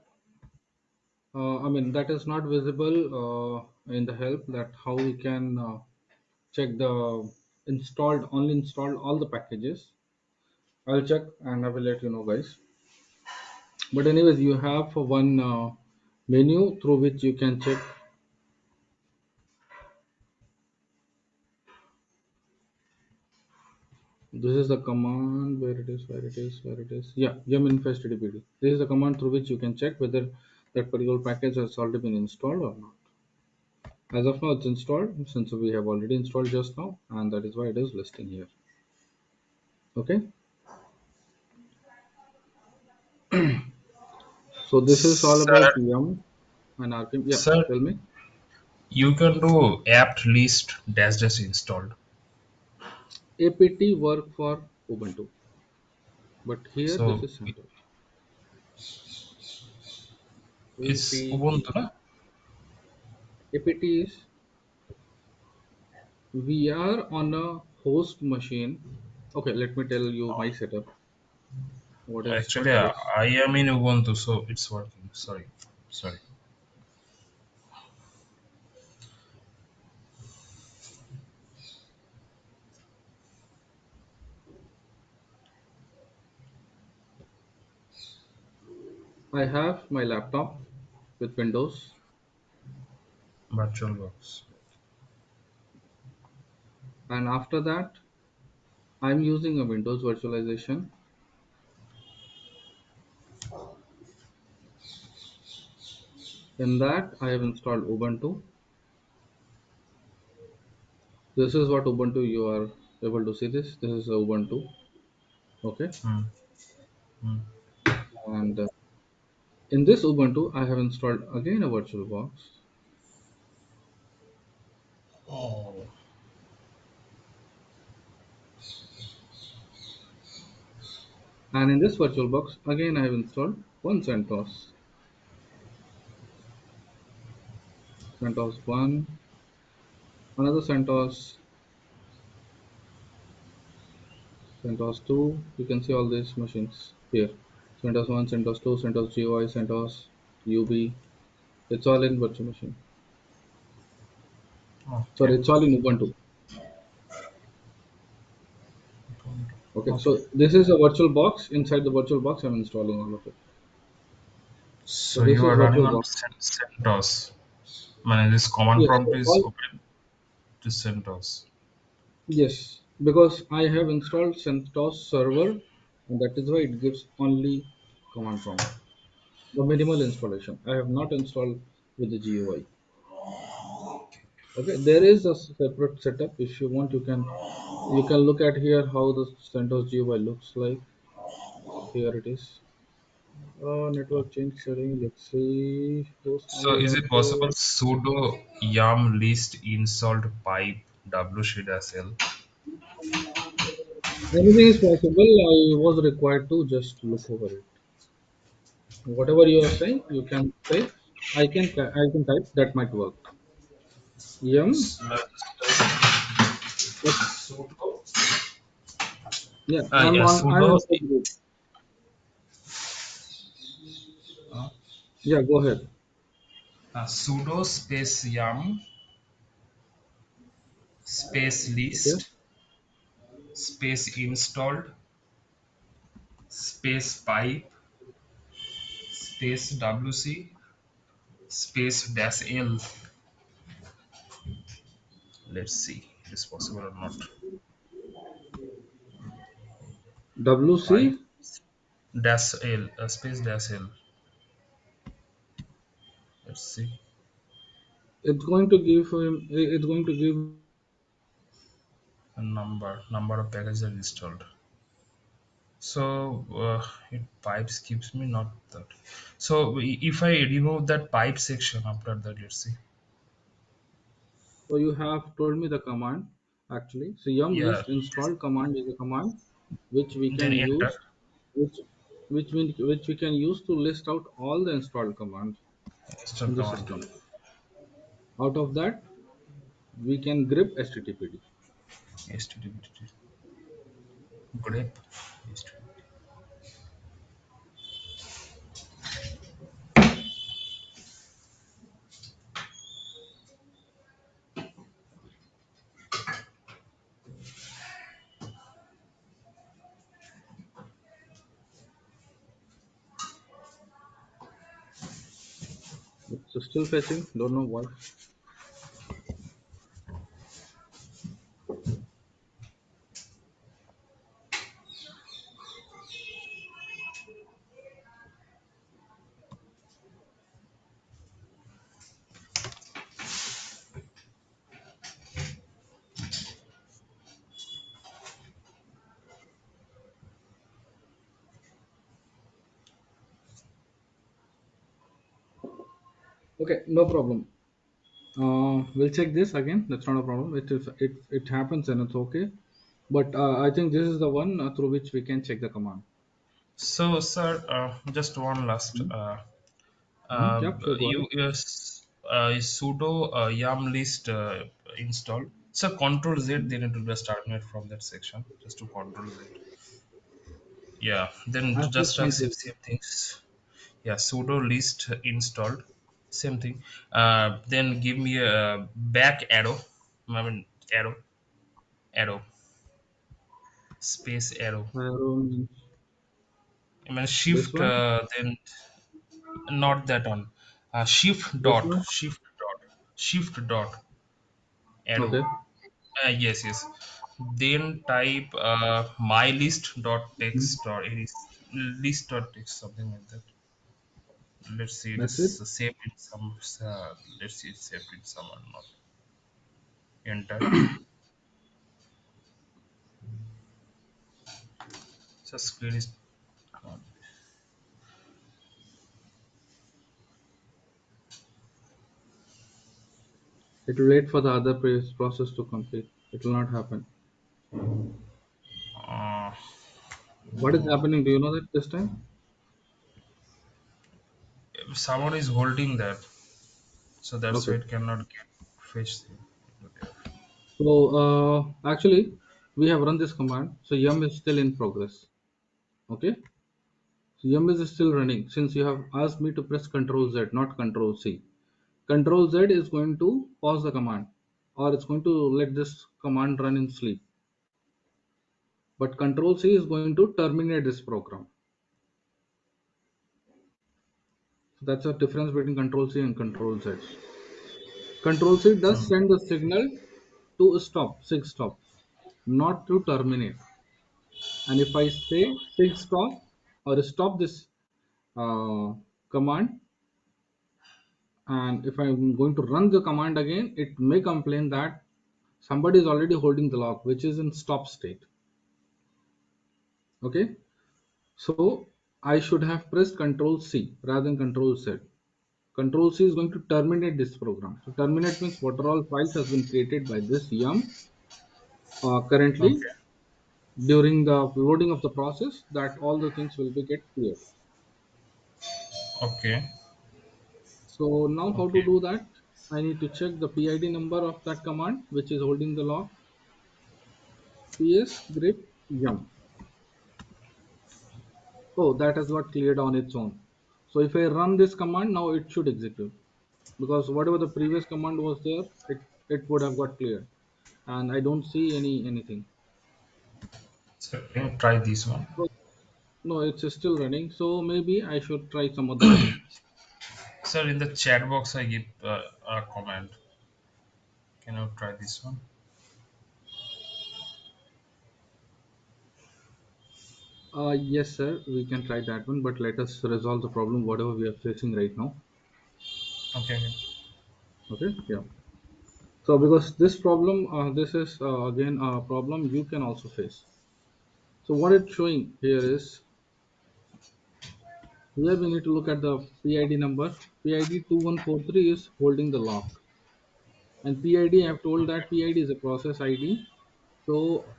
I mean that is not visible in the help. That how we can check the installed only installed all the packages. I'll check and I will let you know, guys. But anyways, you have one menu through which you can check. This is the command where it is. Yeah, yum infest dbd. This is the command through which you can check whether that particular package has already been installed or not. As of now, it's installed since we have already installed just now, and that is why it is listing here. Okay. So this is all Sir, about yum and rpm. Yeah, sir, tell me. you can do apt list dash dash installed. Apt work for Ubuntu, but here this So is simple. it's Apt. Ubuntu, na? Apt is we are on a host machine. Okay, let me tell you my setup. What is Actually, this? I am in Ubuntu, so it's working. Sorry, sorry. I have my laptop with Windows, VirtualBox. and after that, I'm using a Windows virtualization. In that, I have installed Ubuntu. This is what Ubuntu you are able to see this. This is Ubuntu. Okay, Hmm. Hmm. and in this Ubuntu, I have installed again a VirtualBox. Oh. And in this VirtualBox, again I have installed one CentOS. CentOS 1, another CentOS, CentOS 2. You can see all these machines here. CentOS 1, CentOS 2, CentOS GUI, CentOS UB. It's all in virtual machine. Okay. Sorry, it's all in Ubuntu. Okay, Okay. so this is a virtual box. Inside the virtual box, I'm installing all of it. So So this you is are running virtual on box. CentOS. This command Yes, prompt so is all open to CentOS. yes, because I have installed CentOS server, and that is why it gives only command prompt. The minimal installation. I have not installed with the GUI. Okay, there is a separate setup. If you want, you can look at here how the CentOS GUI looks like. Here it is. Network change setting. Let's see. Host So number is it possible password. sudo yum list installed pipe wc-l? Anything is possible. I was required to just look over it. Whatever you are saying, you can say. I can type. That might work. Yum. But Sudo yeah, I'm yeah on. I'm sudo inside the group. Yeah, go ahead. sudo space yum space Okay. list space installed space pipe space wc space dash l. Let's see it is possible or not. Pipe WC. dash l space dash l. Let's see It's going to give him. It's going to give. a number of packages are installed. So it pipes keeps me not that. So if I remove that pipe section after that, let's see. So you have told me the command actually. So yum Yeah, list install command is a command which we then can enter. use, which which we can use to list out all the installed commands Install in the command. system. Out of that, we can grep HTTPD. HTTP grep. HTTP. It's still fetching. Don't know why. Okay, no problem. We'll check this again. That's not a problem. It happens and it's okay. But I think this is the one through which we can check the command. So, sir, just one last. Yeah, sure, go ahead. You sudo yum list installed. So Control Z, then it will just terminate from that section. Just to Control Z. Yeah. Then I press just try control. same things. Yeah, sudo list installed, same thing. Then give me a back arrow, I mean arrow, arrow, space arrow, Arrow means I mean this shift, one. then not that one, shift This dot, one. shift dot arrow. Okay. Yes, then type my list dot Mhm. text or any list dot text, something like that. Let's see, it is That's it. saved in some, let's see, it's saved in some or not. Enter. So screen is gone. It will wait for the other process to complete. It will not happen. Uh, What is happening? Do you know that this time? Someone is holding that, so that's why Okay. it cannot get fetched into there. So actually, we have run this command. So yum is still in progress. Okay. So yum is still running since you have asked me to press Control Z, not Control C. Control Z is going to pause the command, or it's going to let this command run in sleep. But Control C is going to terminate this program. So that's the difference between Control C and Control Z. Control C does Hmm. send the signal to stop, sig stop, not to terminate. And if I say sig stop or stop this uh, command, and if I'm going to run the command again, it may complain that somebody is already holding the lock, which is in stop state. Okay, so I should have pressed Control C rather than Control Z. Control C is going to terminate this program. So terminate means what are all files has been created by this yum currently Okay. during the loading of the process, that all the things will be get cleared. Okay. So now how to Okay. do that? I need to check the PID number of that command which is holding the lock. PS grep yum. Oh, that has got cleared on its own. So if I run this command now, it should execute because whatever the previous command was there, it would have got cleared, and I don't see anything. So can you try this one? So, no, it's still running. So maybe I should try some other one. Sir, in the chat box, I give a comment. Can you try this one? Yes, sir, we can try that one, but let us resolve the problem whatever we are facing right now. Okay. Okay. Okay, yeah. So because this problem, this is again a problem you can also face. So what it's showing here is here we need to look at the PID number. PID 2143 is holding the lock, and PID I have told that PID is a process ID. So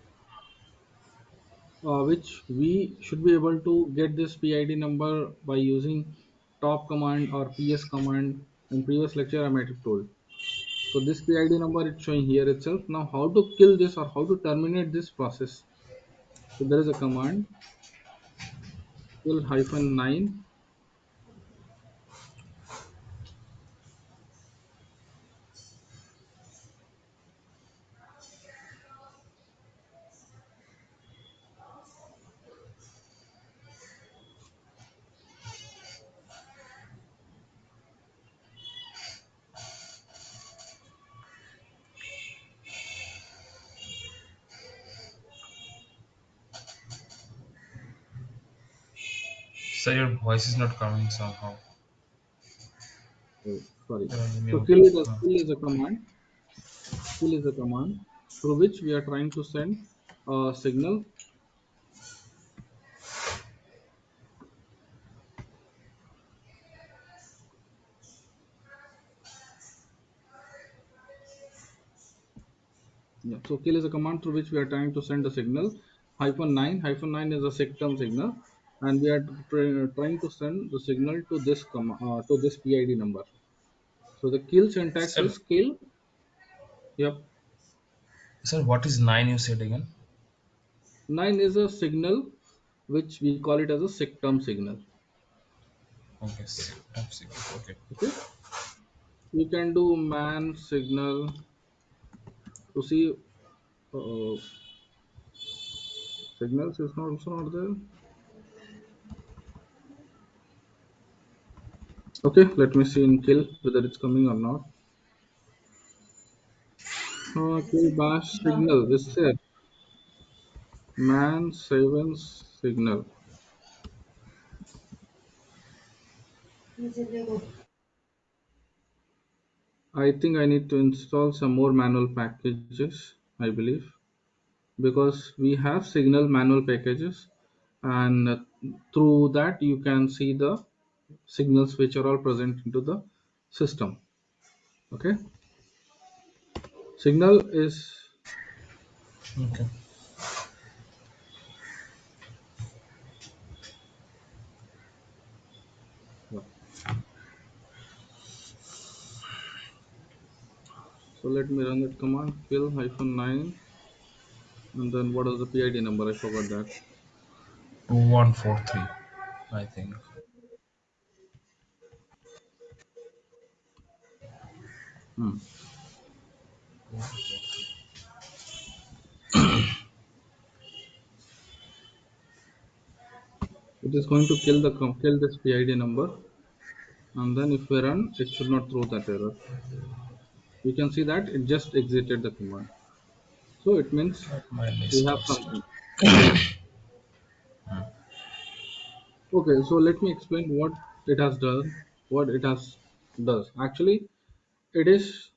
which we should be able to get this PID number by using top command or PS command. In previous lecture I might have told. So this PID number is showing here itself. Now how to kill this or how to terminate this process? So there is a command kill hyphen 9. So your voice is not coming somehow. Oh, sorry. So Mute. kill is a command. Kill is a command through which we are trying to send a signal. Yeah. So kill is a command through which we are trying to send a signal. Hyphen 9 is a SIGTERM signal, and we are trying to send the signal to this to this PID number. So the kill syntax Sir, is kill. Yep. sir, what is 9 you said again? 9 is a signal which we call it as a SIGTERM signal. Okay. Okay. Okay. You can do man signal to see uh, signals is not also not there. Okay, let me see in kill whether it's coming or not. Kill bash signal. This said man sevens signal. I think I need to install some more manual packages, I believe, because we have signal manual packages, and through that you can see the signals which are all present into the system. Okay, signal is Okay. So let me run that command kill -9, and then what is the PID number? I forgot that. 2143, I think. Hmm. It is going to kill this PID number, and then if we run, it should not throw that error. You can see that it just exited the command. So it means Not my we list have of stuff. something. Okay, so let me explain what it has done. What it has does actually, it is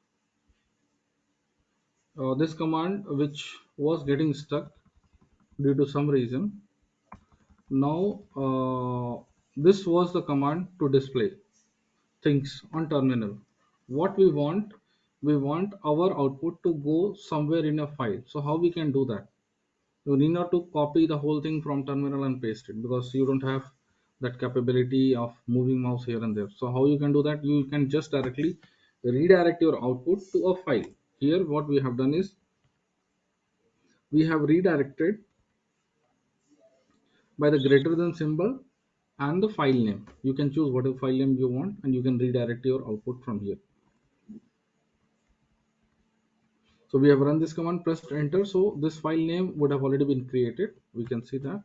this command which was getting stuck due to some reason. Now this was the command to display things on terminal. What we want our output to go somewhere in a file. So how we can do that? You need not to copy the whole thing from terminal and paste it, because you don't have that capability of moving mouse here and there. So how you can do that? You can just directly redirect your output to a file. Here what we have done is we have redirected by the greater than symbol and the file name. You can choose whatever file name you want, and you can redirect your output from here. So we have run this command, pressed enter. So this file name would have already been created. We can see that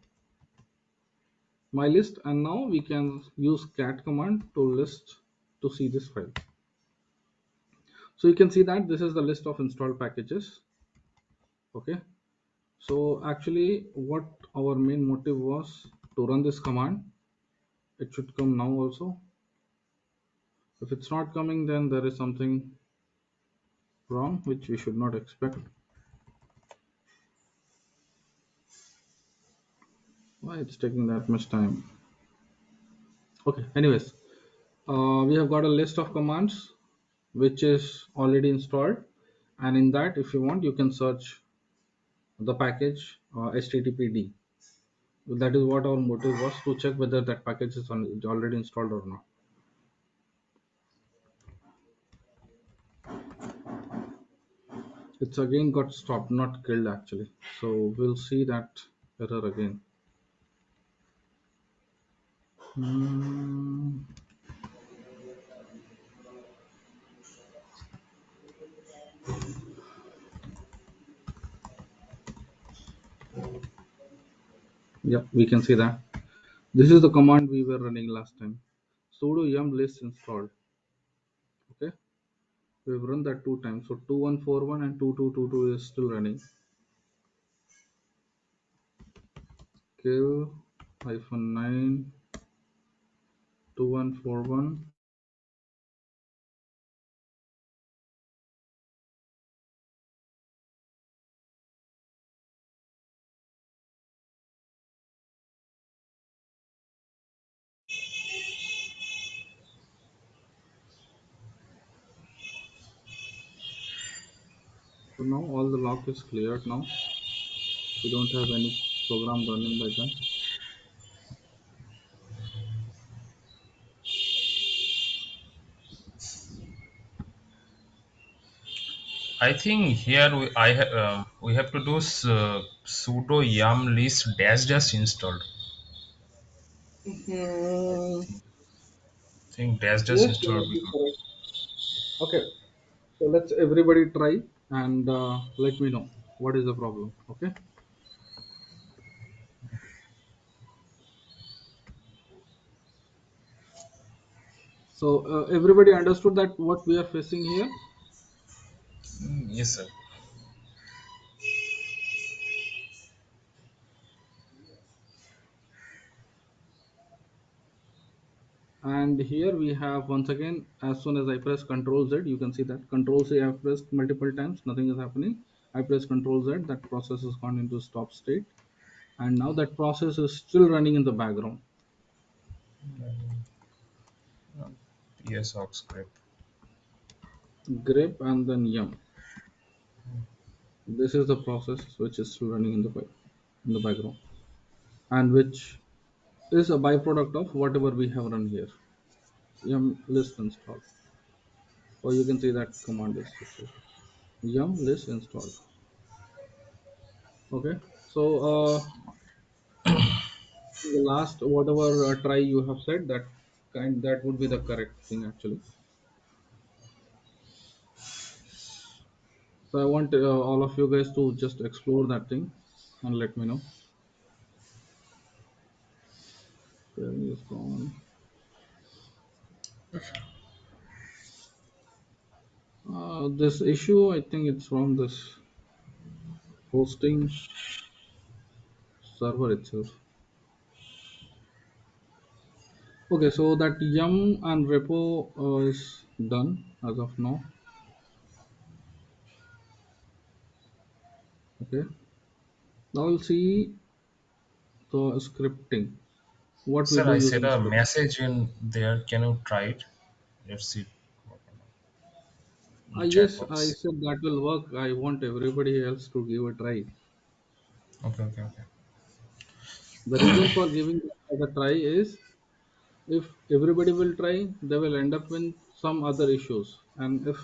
my list, and now we can use cat command to list to see this file. So you can see that this is the list of installed packages. Okay, so actually what our main motive was to run this command. It should come now also. If it's not coming, then there is something wrong which we should not expect. Why it's taking that much time? Okay, anyways, we have got a list of commands which is already installed, and in that if you want you can search the package httpd. That is what our motive was, to check whether that package is already installed or not. It's again got stopped, not killed actually. So we'll see that error again. Hmm. Yep, we can see that. This is the command we were running last time. Sudo yum list installed. Okay, we've run that 2 times. So 2141 and 2222 is still running. Kill -9 2141. So now all the lock is cleared now. We don't have any program running by then. I think here we have to do sudo yum list dash dash installed. Hmm. I think dash dash Yes, you installed might will be be good. correct. Okay, so let's everybody try, and let me know what is the problem. Okay. So everybody understood that what we are facing here, Yes, sir. and here we have once again, as soon as I press Control Z, you can see that Control C I have pressed multiple times, nothing is happening. I press Control Z, that process has gone into stop state, and now that process is still running in the background. Yes, aux script. Grep and then yum. This is the process which is still running in the background, and which is a byproduct of whatever we have run here. yum list install, or you can say that command is itself yum list install. Okay, so the last whatever try you have said, that would be the correct thing actually. So I want all of you guys to just explore that thing and let me know. Sharing is gone. Yes, sir. This issue, I think it's from this hosting server itself. Okay, so that yum and repo is done as of now. Okay, now we'll see the scripting. What we Sir, do I said using a script. message in there. Can you try it? Let's see. In chat Yes, I box. said that will work. I want everybody else to give a try. Okay, okay, okay. The reason for giving the try is if everybody will try, they will end up in some other issues. And if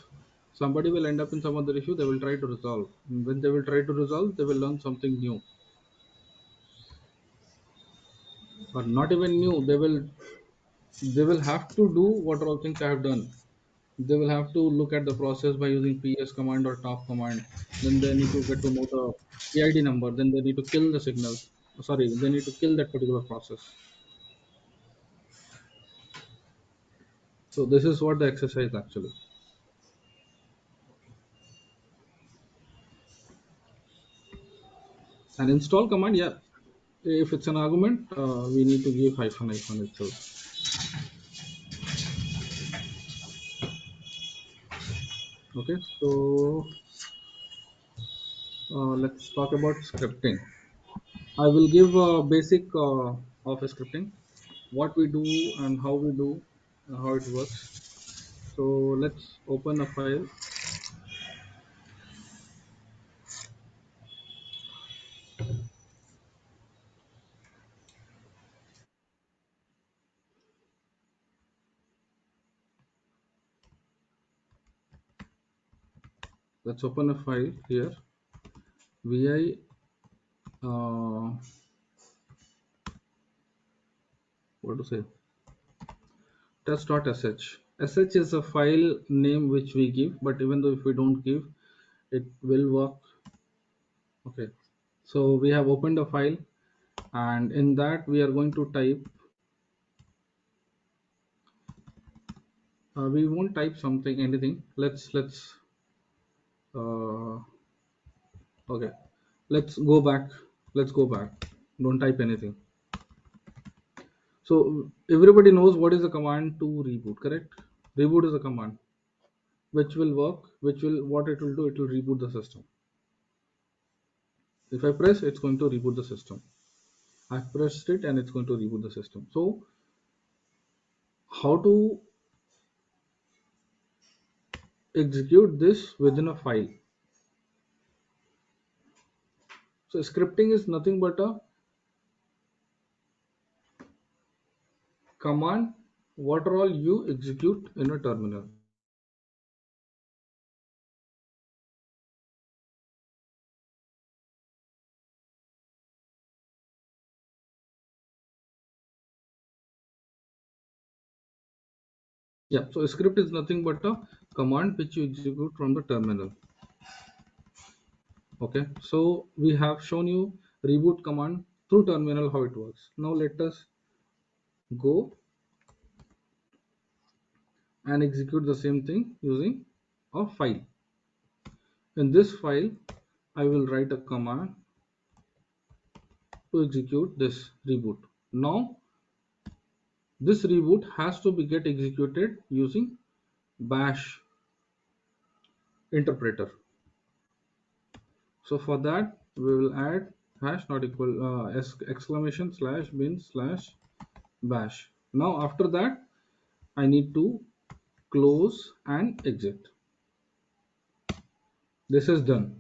somebody will end up in some other issue, they will try to resolve. And when they will try to resolve, they will learn something new. Or not even new, they will have to do what all things I have done. They will have to look at the process by using ps command or top command. Then they need to get to know the PID number. Then they need to kill the signal. Sorry, they need to kill that particular process. So this is what the exercise actually. And install command, yeah. If it's an argument, we need to give hyphen hyphen itself. Okay, so let's talk about scripting. I will give a basic of scripting, what we do and how we do, how it works. So let's open a file. Let's open a file here. Vi what to say, test.sh. Sh is a file name which we give, but even though if we don't give, it will work. Okay, so we have opened a file, and in that we are going to type, we won't type something anything. Let's uh, okay, let's go back. Don't type anything. So everybody knows what is the command to reboot, correct? Reboot is a command which will work, which will, what it will do, it will reboot the system. If I press, it's going to reboot the system. I've pressed it and it's going to reboot the system. So how to execute this within a file? So scripting is nothing but a command what all you execute in a terminal. Yeah, so a script is nothing but a command which you execute from the terminal. Okay, so we have shown you reboot command through terminal how it works. Now let us go and execute the same thing using a file. In this file, I will write a command to execute this reboot. Now this reboot has to be get executed using bash interpreter. So for that we will add hash not equal exclamation slash bin slash bash. Now after that I need to close and exit. This is done.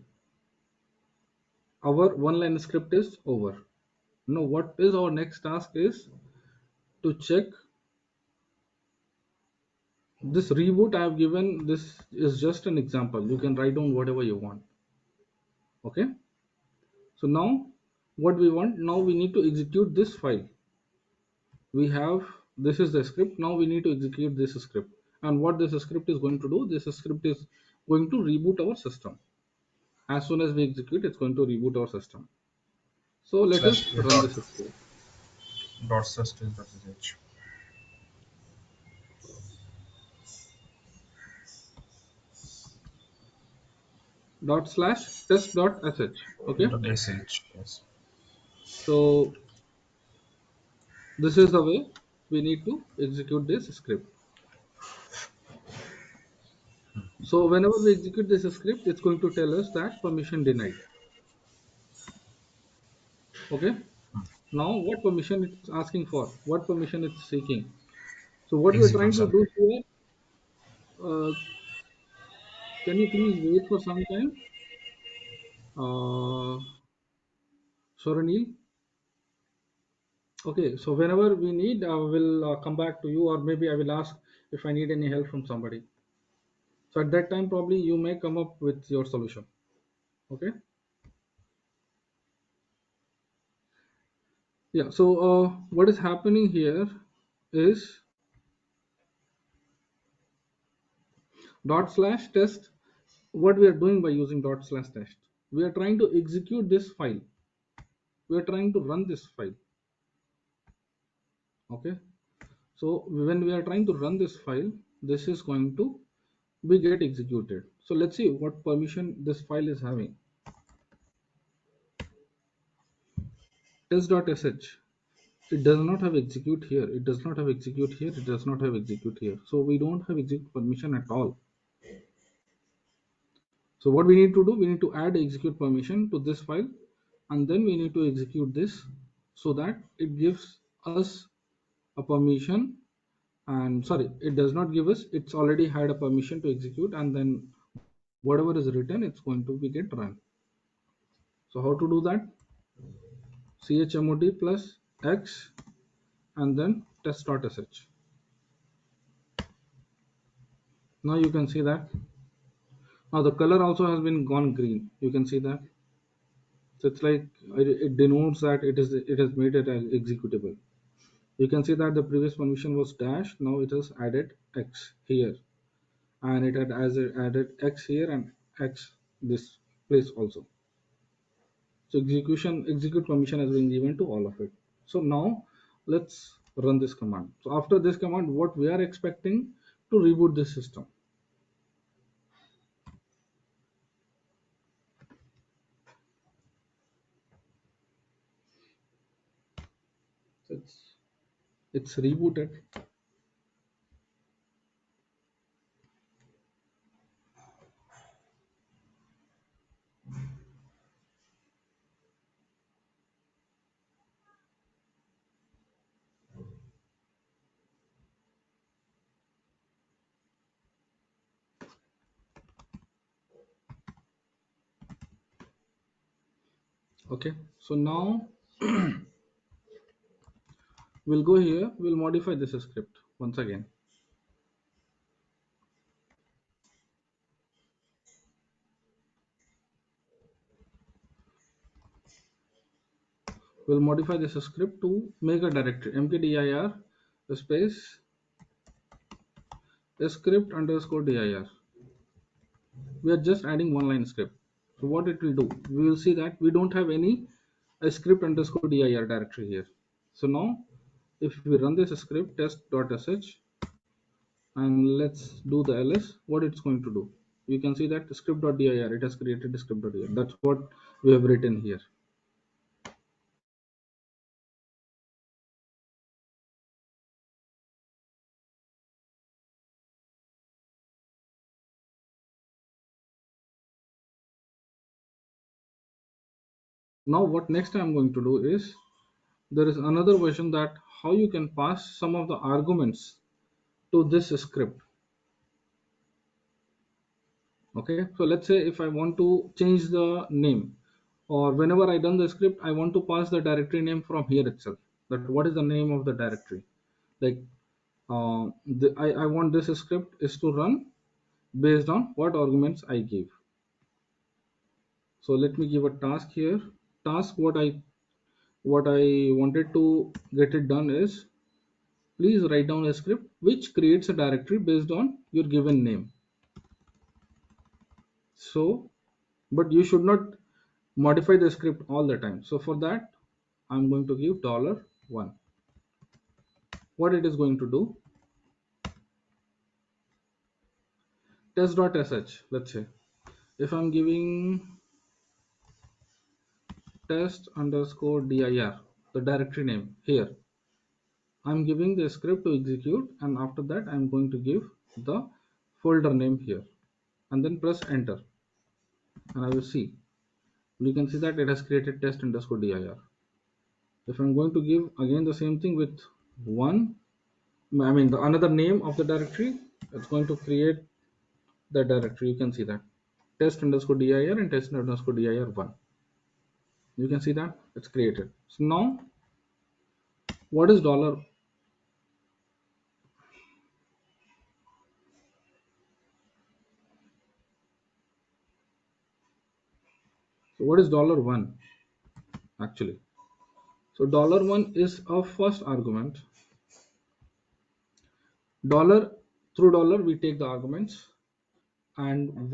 Our one line script is over. Now what is our next task is to check This reboot I have given, this is just an example. You can write down whatever you want. Okay. So now what we want, now we need to execute this file. We have, this is the script. Now we need to execute this script. And what this script is going to do, this script is going to reboot our system. As soon as we execute, it's going to reboot our system. So let us Slash run dot this script. dot slash test dot sh. Dot slash test dot sh. Okay. Dot sh. Yes. So this is the way we need to execute this script. So whenever we execute this script, it's going to tell us that permission denied. Okay. Now what permission it's asking for, what permission it's seeking. So what we're trying to Execution. do here, uh, can you please wait for some time? Soranil? Okay, so whenever we need, I will come back to you, or maybe I will ask if I need any help from somebody. So at that time, probably you may come up with your solution. Okay. Yeah. So what is happening here is dot slash test. What we are doing by using dot slash test, we are trying to execute this file. We are trying to run this file. Okay. So when we are trying to run this file, this is going to be get executed. So let's see what permission this file is having. Test.sh. It does not have execute here. It does not have execute here. It does not have execute here. So we don't have execute permission at all. So what we need to do, we need to add execute permission to this file, and then we need to execute this so that it gives us a permission. And sorry, it does not give us, it's already had a permission to execute, and then whatever is written, it's going to be get run. So how to do that? chmod plus x and then test.sh. Now you can see that now the color also has been gone green. You can see that. So it's like it denotes that it has made it as executable. You can see that the previous permission was dash. Now it has added x here, and it had as it added x here and x this place also. So execute permission has been given to all of it. So now let's run this command. So after this command, what we are expecting to reboot this system. So it's rebooted. Okay, so now we'll go here, we'll modify this script once again. We'll modify this script to make a directory mkdir space script underscore dir. We are just adding one line script. So what it will do, we will see that we don't have any script underscore dir directory here. So now if we run this script test.sh and let's do the ls, what it's going to do, you can see that script.dir, it has created script.dir. That's what we have written here. Now what next I'm going to do is, there is another version that how you can pass some of the arguments to this script. Okay, so let's say if I want to change the name, or whenever I done the script, I want to pass the directory name from here itself, that what is the name of the directory. Like I want this script is to run based on what arguments I give. So let me give a task here. Task what I wanted to get it done is, please write down a script which creates a directory based on your given name. So, but you should not modify the script all the time. So for that, I'm going to give $1. What it is going to do, test.sh, let's say, if I'm giving test underscore dir, the directory name here, I'm giving the script to execute, and after that I'm going to give the folder name here and then press enter, and I will see, you can see that it has created test underscore dir. If I'm going to give again the same thing with the another name of the directory, it's going to create the directory. You can see that test underscore dir and test underscore dir1. You can see that it's created. So now what is dollar? So what is $1 actually? So $1 is a first argument. Dollar, through dollar we take the arguments, and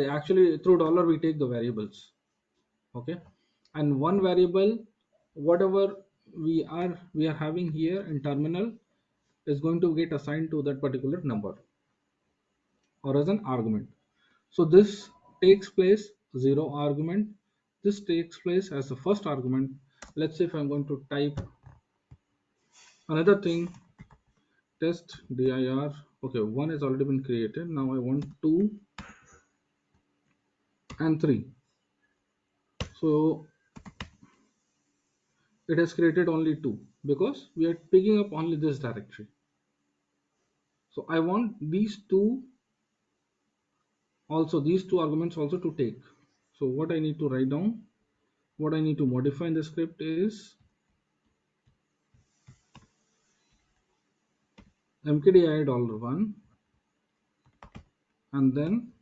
actually through dollar we take the variables. Okay, and one variable, whatever we are having here in terminal, is going to get assigned to that particular number or as an argument. So this takes place 0 argument. This takes place as the first argument. Let's say if I'm going to type another thing, test dir. Okay, 1 has already been created. Now I want 2 and 3. So it has created only 2 because we are picking up only this directory. So I want these two arguments also to take. So what I need to write down, what I need to modify in the script is mkdir $1 and then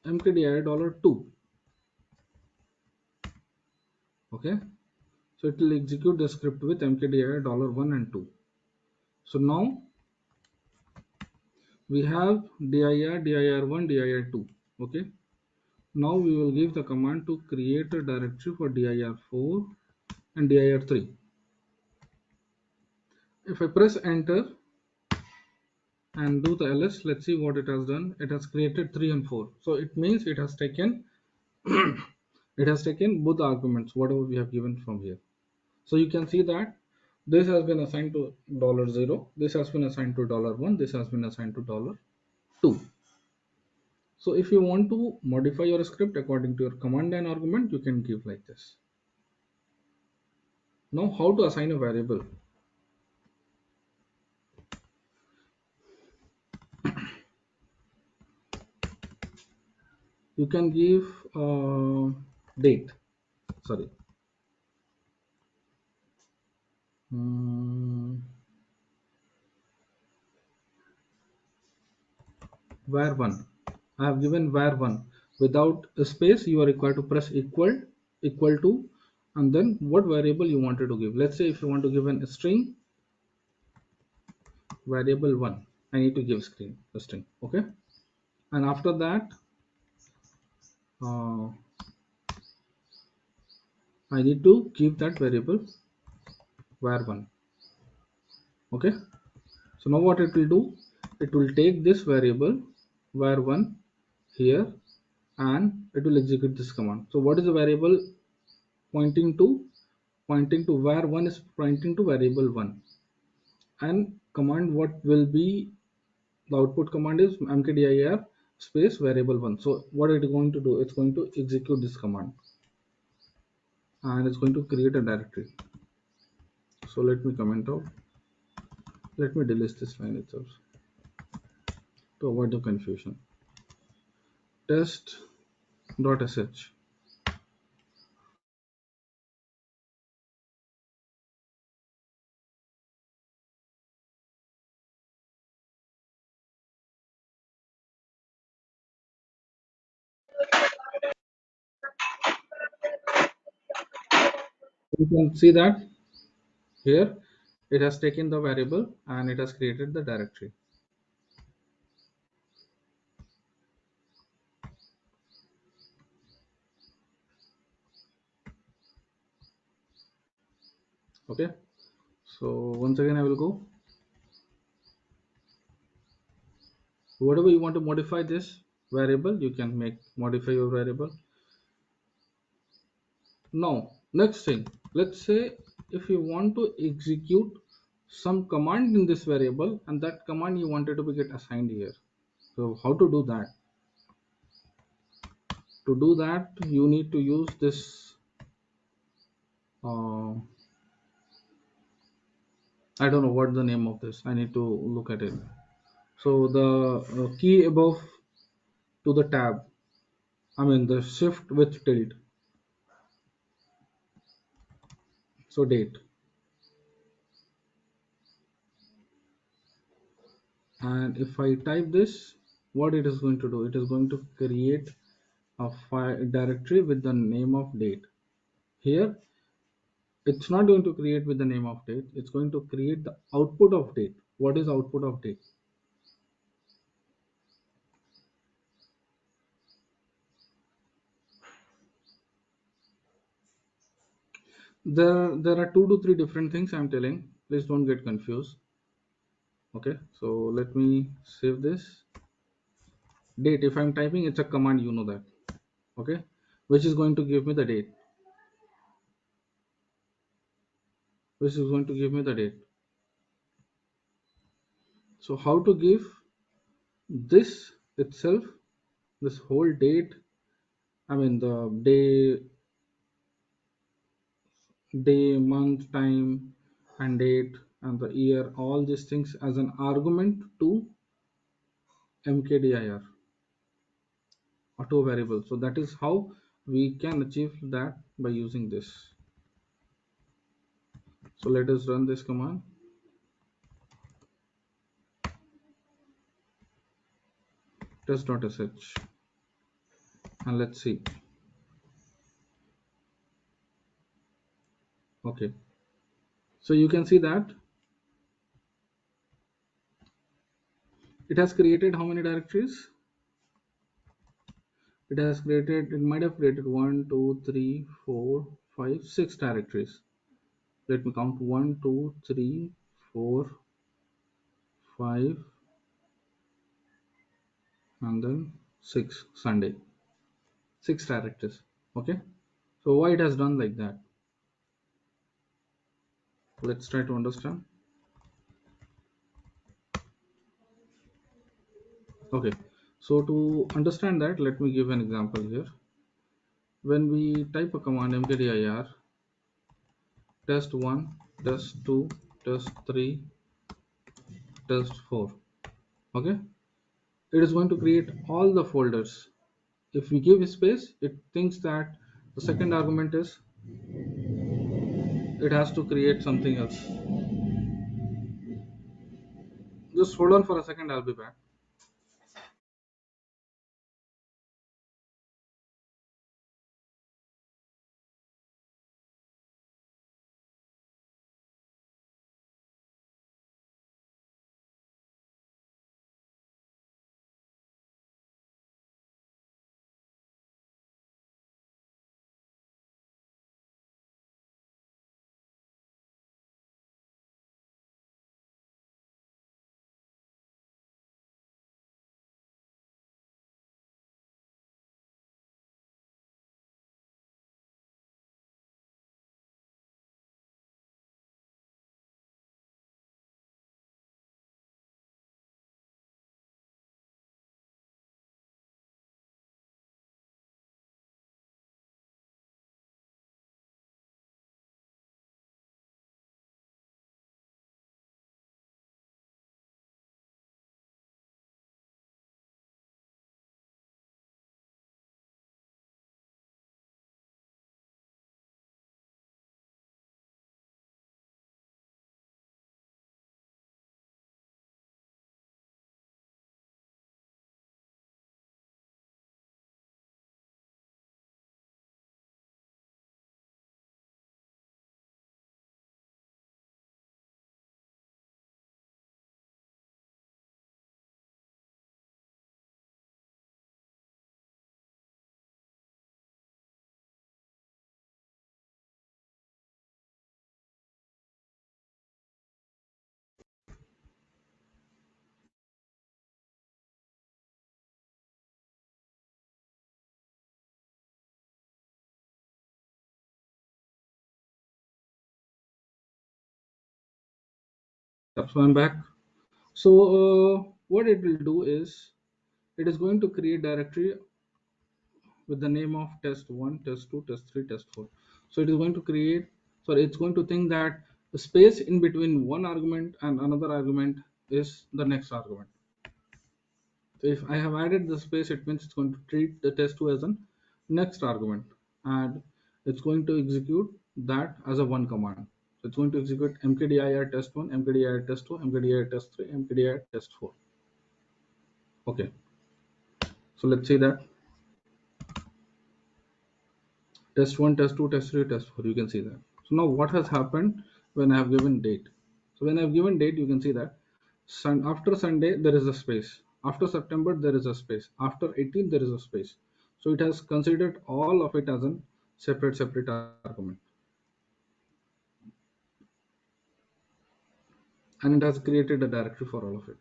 mkdir $2. Okay, so it will execute the script with mkdir $1 and 2. So now we have dir, dir1, dir2. Okay, now we will give the command to create a directory for dir4 and dir3. If I press enter and do the ls, let's see what it has done. It has created 3 and 4. So it means it has taken it has taken both the arguments whatever we have given from here. So you can see that this has been assigned to $0, this has been assigned to $1, this has been assigned to $2. So if you want to modify your script according to your command line argument, you can give like this. Now how to assign a variable? You can give date, sorry, var1. I have given var1 without a space. You are required to press equal to, and then what variable you wanted to give. Let's say if you want to give a string, variable 1, I need to give a string. Okay, and after that I need to give that variable var1. Okay, so now what it will do, it will take this variable var1 here and it will execute this command. So what is the variable pointing to? Pointing to var1 is pointing to variable 1, and command what will be the output command is mkdir space variable 1. So what it is going to do, it's going to execute this command and it's going to create a directory. So let me comment out, let me delete this line itself to avoid the confusion. Test.sh You can see that here it has taken the variable and it has created the directory. Okay, so once again I will go. Whatever you want to modify this variable, you can modify your variable. Now next thing, let's say if you want to execute some command in this variable and that command you wanted to be get assigned here. So how to do that? To do that you need to use this I don't know what the name of this, I need to look at it. So the key above to the tab, I mean the shift with tilt, so date. And if I type this, what it is going to do, it is going to create a file directory with the name of date. Here it's not going to create with the name of date, it's going to create the output of date. What is output of date? There are 2 to 3 different things I'm telling, please don't get confused. Okay, so let me save this. Date, if I'm typing, it's a command, you know that. Okay, which is going to give me the date, which is going to give me the date. So how to give this itself, this whole date, I mean the day, month, time, and date, and the year, all these things as an argument to mkdir auto variable. So that is how we can achieve that by using this. So let us run this command. Test.sh and let's see. Okay, so you can see that it has created how many directories? It might have created 1, 2, 3, 4, 5, 6 directories. Let me count 1, 2, 3, 4, 5, and then 6. Sunday, 6 directories. Okay, so why it has done like that? Let's try to understand. Okay, so to understand that, let me give an example here. When we type a command mkdir test1, test2, test3, test4, okay, it is going to create all the folders. If we give space, it thinks that the second argument is it has to create something else. Just hold on for a second, I'll be back. So I'm back. So what it will do is it is going to create directory with the name of test1, test2, test3, test4. So it is going to create, sorry, it's going to think that the space in between one argument and another argument is the next argument. So if I have added the space, it means it's going to treat the test2 as an next argument, and it's going to execute that as a one command. So it's going to execute mkdir test1, mkdir test2, mkdir test3, mkdir test4. Okay, so let's see that. Test1, test2, test3, test4, you can see that. So now what has happened when I have given date? So when I have given date, you can see that after Sunday there is a space, after September there is a space, after 18 there is a space. So it has considered all of it as a separate argument, and it has created a directory for all of it.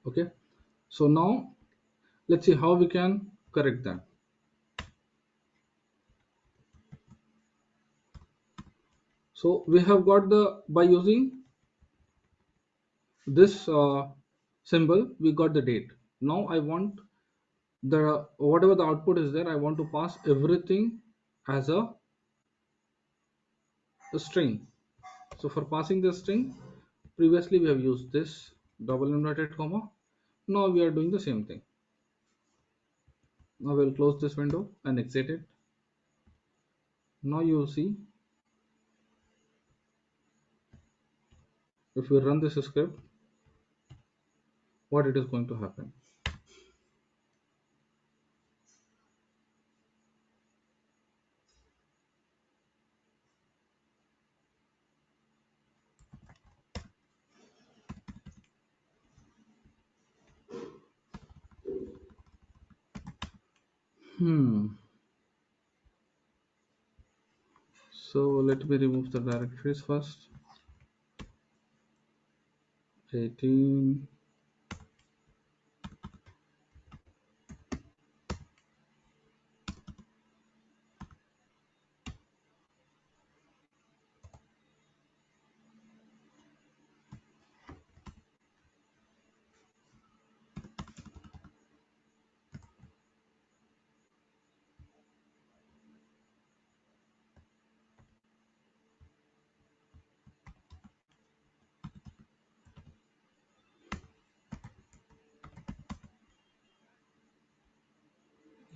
Okay, so now let's see how we can correct that. So we have got the, by using this symbol, we got the date. Now I want the whatever the output is there, I want to pass everything as a string. So for passing the string, previously we have used this double inverted comma. Now we are doing the same thing. Now we'll close this window and exit it. Now you will see, if we run this script, what it is going to happen. So let me remove the directories first. 18,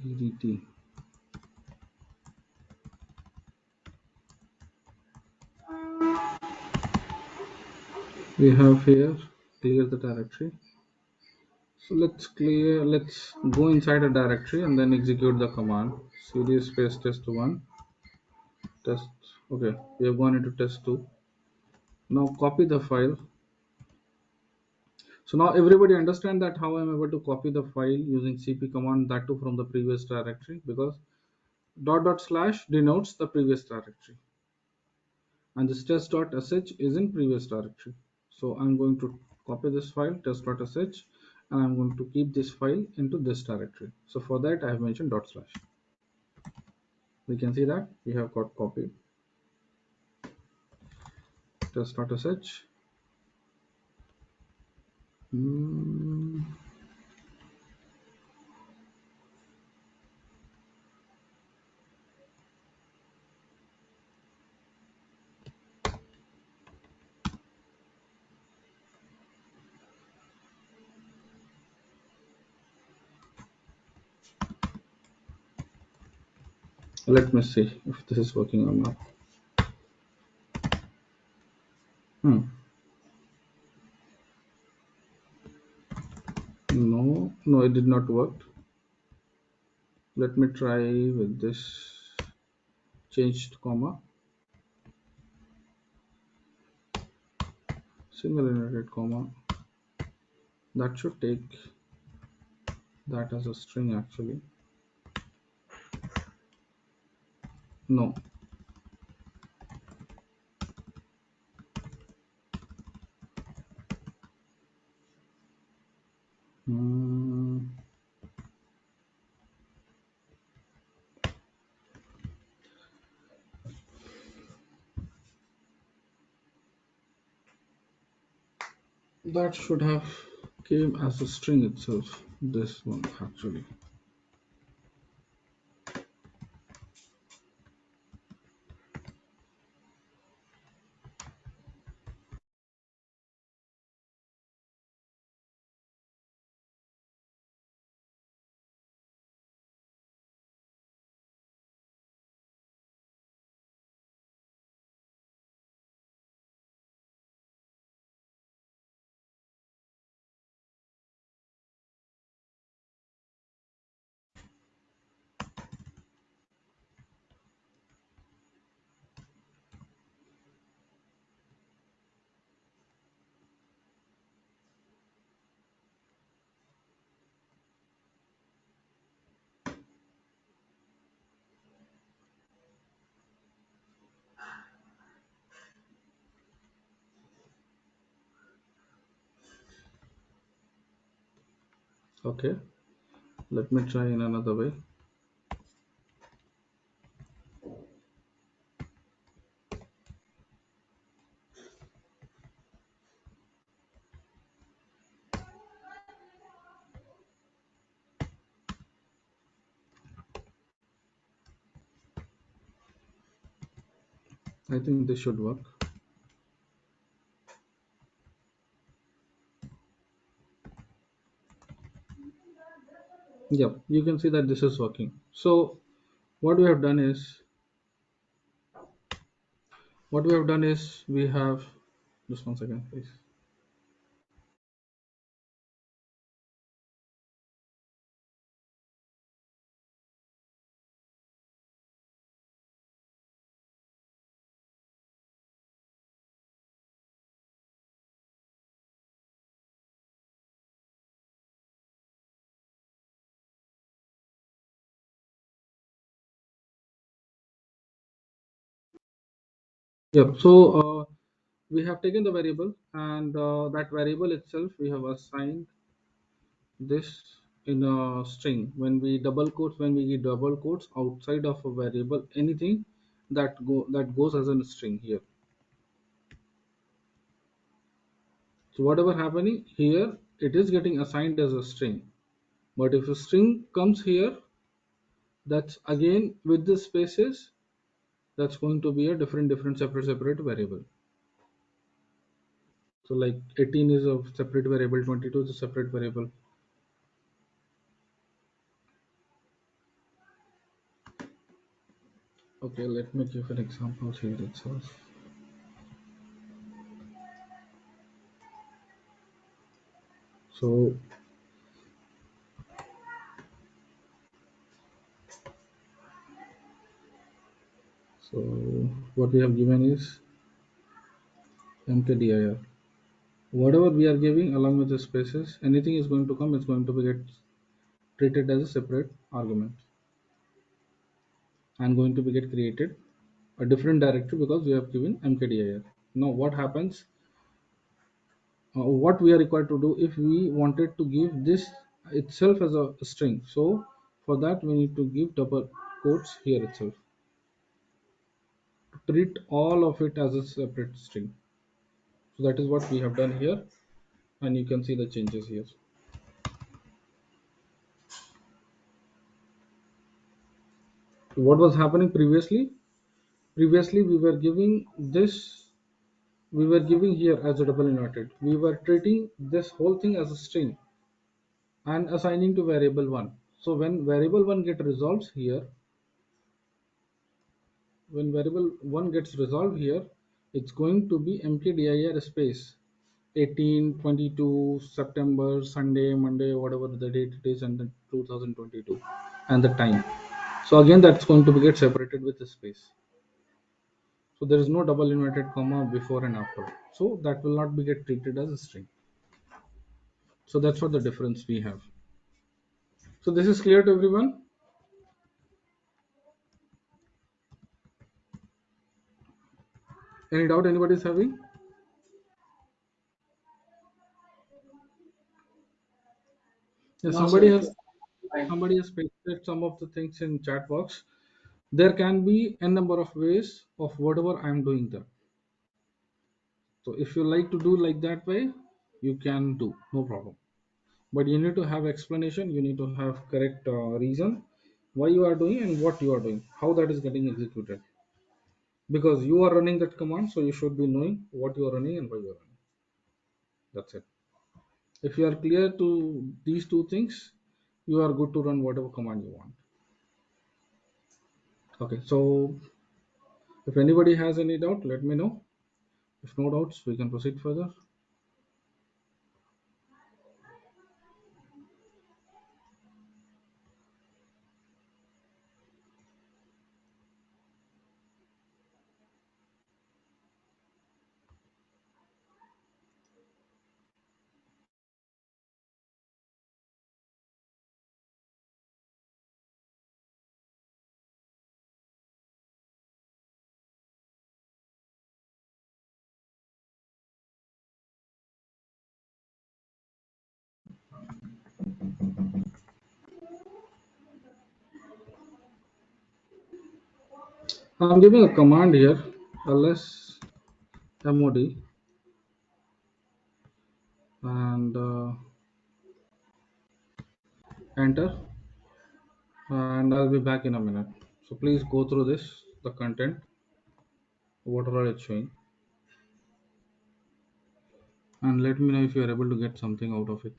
EDT. We have here clear the directory. So let's go inside a directory and then execute the command cd space test1 test. Okay, we have gone into test2. Now copy the file. So now everybody understand that how I'm able to copy the file using cp command, that too from the previous directory, because dot dot slash denotes the previous directory and this test.sh is in previous directory. So I'm going to copy this file test.sh and I'm going to keep this file into this directory. So for that I have mentioned dot slash. We can see that we have got copied test.sh. Let me see if this is working or not. No, it did not work. Let me try with this changed comma, single inverted comma. That should take that as a string actually. No. That should have came as a string itself. This one actually. Okay, let me try in another way. I think this should work. Yeah, you can see that this is working. So what we have done is we have just one second, please. Yeah, so we have taken the variable, and that variable itself we have assigned this in a string. When we give double quotes outside of a variable, anything that goes as a string here. So whatever happening here, it is getting assigned as a string. But if a string comes here, that's again with the spaces, that's going to be a different separate variable. So like 18 is a separate variable, 22 is a separate variable. Okay, let me give an example here itself. So so what we have given is mkdir. Whatever we are giving along with the spaces, anything is going to come, it's going to be get treated as a separate argument and going to be get created a different directory because we have given mkdir. Now what happens, what we are required to do if we wanted to give this itself as a string? So for that we need to give double quotes here itself to treat all of it as a separate string. So that is what we have done here, and you can see the changes here. So what was happening previously we were giving this, we were giving here as a double inverted, we were treating this whole thing as a string and assigning to variable 1. So when variable 1 get resolved here, when variable 1 gets resolved here, it's going to be mkdir space 18, 22, September, Sunday, Monday, whatever the date it is, and then 2022 and the time. So again that's going to be get separated with the space. So there is no double inverted comma before and after. So that will not be get treated as a string. So that's what the difference we have. So this is clear to everyone? Any doubt anybody is having? Yeah, No, sir. Fine. somebody has pasted some of the things in chat box. There can be a number of ways of whatever I'm doing there. So if you like to do like that way, you can do, no problem. But you need to have explanation, you need to have correct reason why you are doing and what you are doing, how that is getting executed. Because you are running that command, so you should be knowing what you are running and why you are running. That's it. If you are clear to these two things, you are good to run whatever command you want. Okay, so if anybody has any doubt, let me know. If no doubts, we can proceed further. I'm giving a command here, ls mod, and enter, and I'll be back in a minute. So please go through this, the content, whatever it's showing, and let me know if you are able to get something out of it.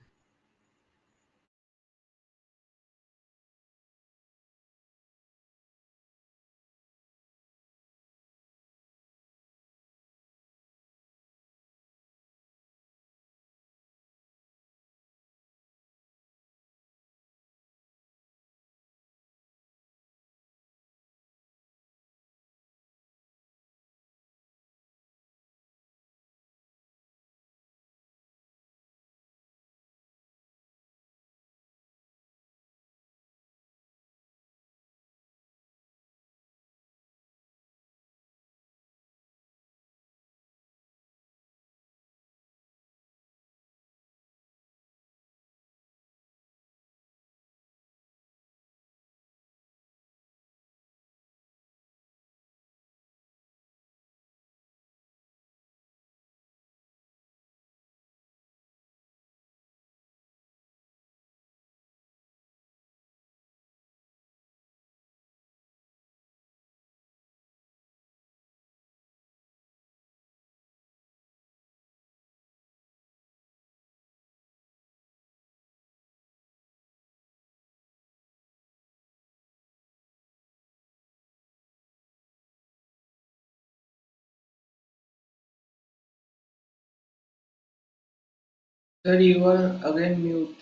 Sir, you are again mute.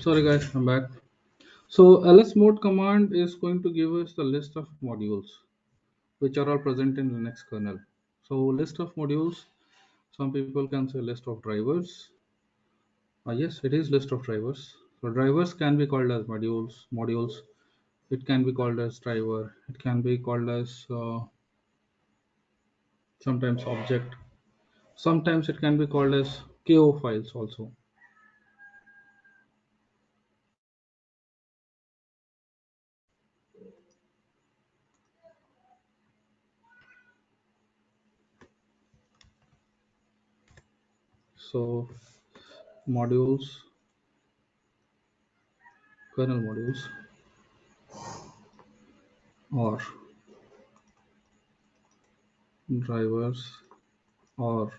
Sorry guys, I'm back. So ls mode command is going to give us the list of modules which are all present in Linux kernel. So list of modules, some people can say list of drivers. Yes, it is list of drivers. So drivers can be called as modules. It can be called as driver. It can be called as sometimes object. Sometimes it can be called as KO files also. So modules, kernel modules, or drivers, or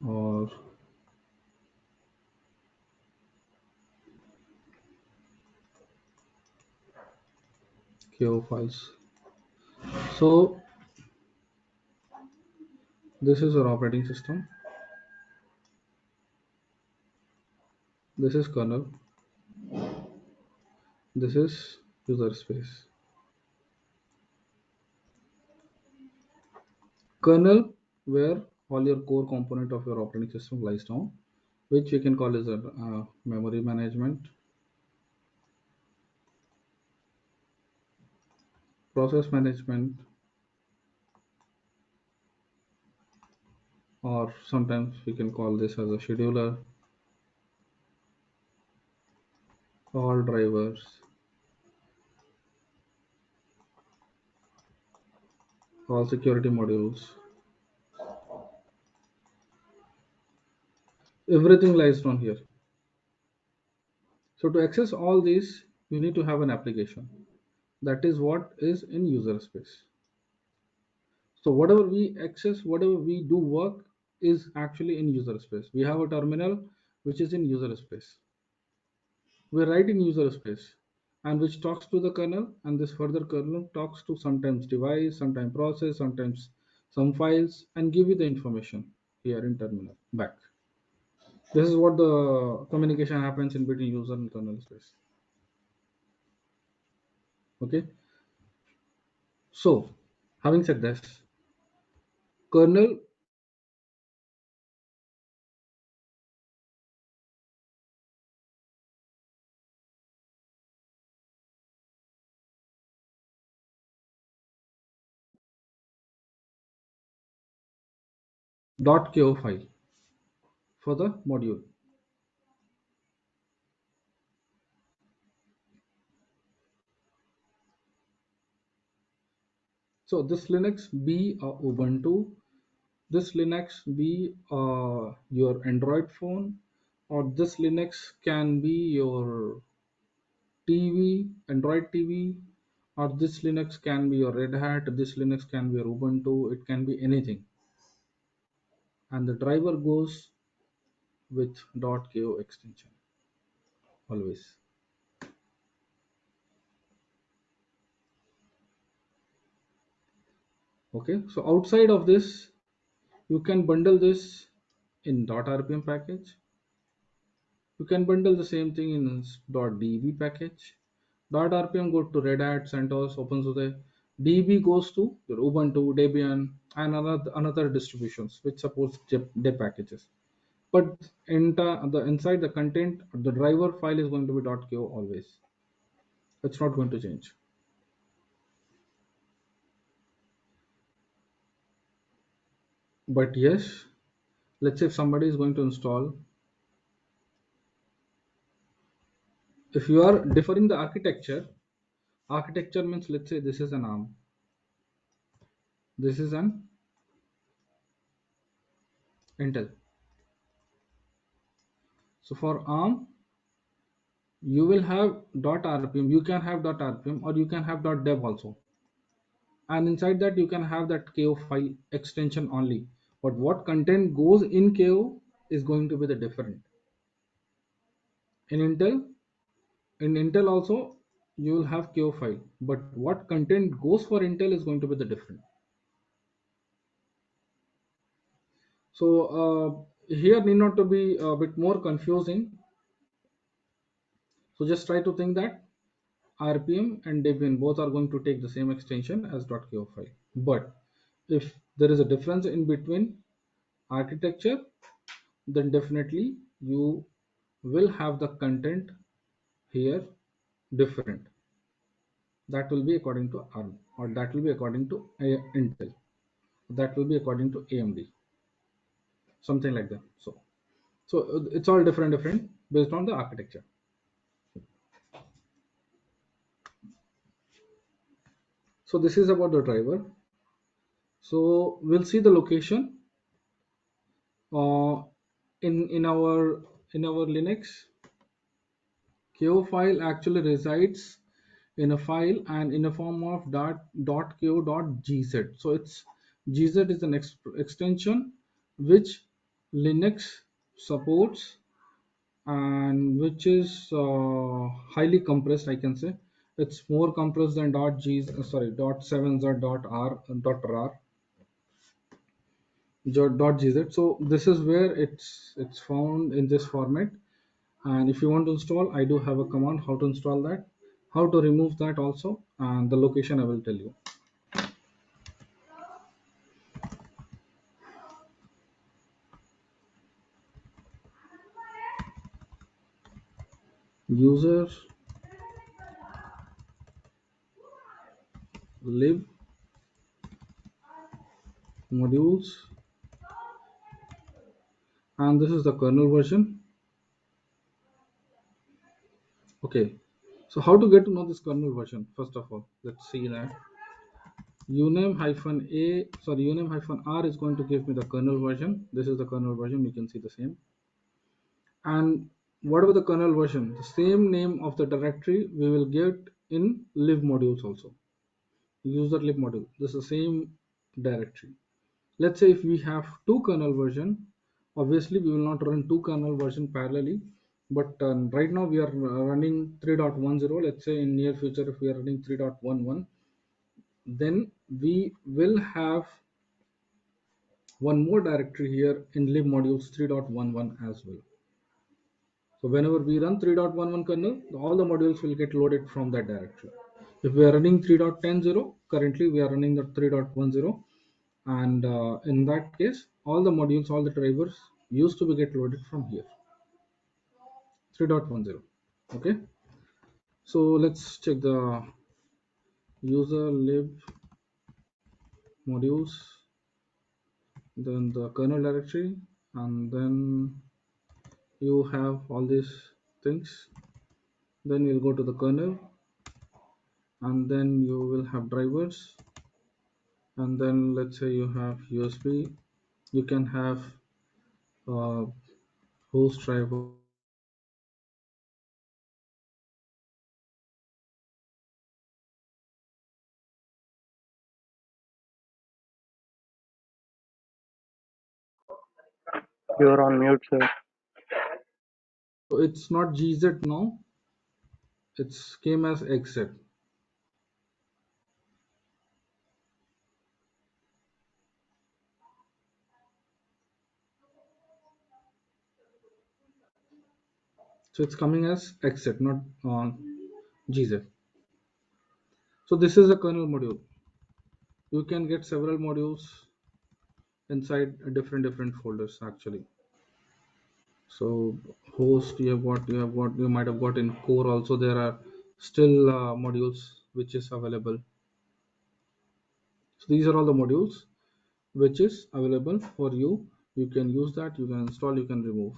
or KO files. So this is our operating system. This is kernel. This is user space. Kernel, where all your core component of your operating system lies down, which we can call as a memory management, process management, or sometimes we can call this as a scheduler, all drivers, all security modules. Everything lies down here. So to access all these, you need to have an application. That is what is in user space. So whatever we access, whatever we do work is actually in user space. We have a terminal which is in user space. We write in user space and which talks to the kernel, and this further kernel talks to sometimes device, sometimes process, sometimes some files, and give you the information here in terminal back. This is what the communication happens in between user and kernel space. Okay. So having said this, kernel .ko file for the module. So this Linux be Ubuntu, this Linux be your Android phone, or this Linux can be your TV, Android TV, or this Linux can be your Red Hat, this Linux can be your Ubuntu, it can be anything. And the driver goes with .ko extension always. Okay, so outside of this, you can bundle this in .rpm package. You can bundle the same thing in .db package. .rpm go to Red Hat, CentOS, OpenSUSE. DB goes to your Ubuntu, Debian, and another distributions which supports deb packages. But inside the content, the driver file is going to be .ko always. It's not going to change. But yes, let's say if somebody is going to install, if you are differing the architecture means, let's say this is an ARM, this is an Intel. So for ARM, you will have .rpm, you can have .rpm, or you can have .dev also, and inside that you can have that ko file extension only, but what content goes in ko is going to be the different. In Intel also you will have ko file, but what content goes for Intel is going to be the different. So here need not to be a bit more confusing. So just try to think that RPM and Debian both are going to take the same extension as .ko file. But if there is a difference in between architecture, then definitely you will have the content here different. That will be according to ARM, or that will be according to Intel, that will be according to AMD, something like that. So it's all different based on the architecture. So this is about the driver. So we'll see the location uh, in our Linux. ko file actually resides in a file and in a form of .ko.gz. So it's gz is an extension which Linux supports, and which is highly compressed, I can say. It's more compressed than .7 or .r .gz. So this is where it's found in this format, And if you want to install, I do have a command how to install that, how to remove that also, and the location I will tell you. User lib modules, and this is the kernel version. Okay, so how to get to know this kernel version? First of all, let's see that uname -r is going to give me the kernel version. This is the kernel version, you can see the same. And whatever the kernel version, the same name of the directory we will get in lib modules also. User lib module, this is the same directory. Let's say if we have two kernel version, obviously we will not run two kernel version parallelly, but right now we are running 3.10. Let's say in near future if we are running 3.11, then we will have one more directory here in lib modules 3.11 as well. So whenever we run 3.11 kernel, all the modules will get loaded from that directory. If we are running 3.10, currently we are running the 3.10, and in that case, all the modules, all the drivers used to be get loaded from here, 3.10. Okay, so let's check the user lib modules, then the kernel directory, and then you have all these things. Then you'll go to the kernel, and then you will have drivers, and then let's say you have USB. You can have uh, host driver. You're on mute, sir. So it's not GZ now, it's came as exit. So it's coming as exit, not GZ. So this is a kernel module. You can get several modules inside different folders actually. So host, you might have got in core also. There are still modules which is available. So these are all the modules which is available for you. You can use that, you can install, you can remove.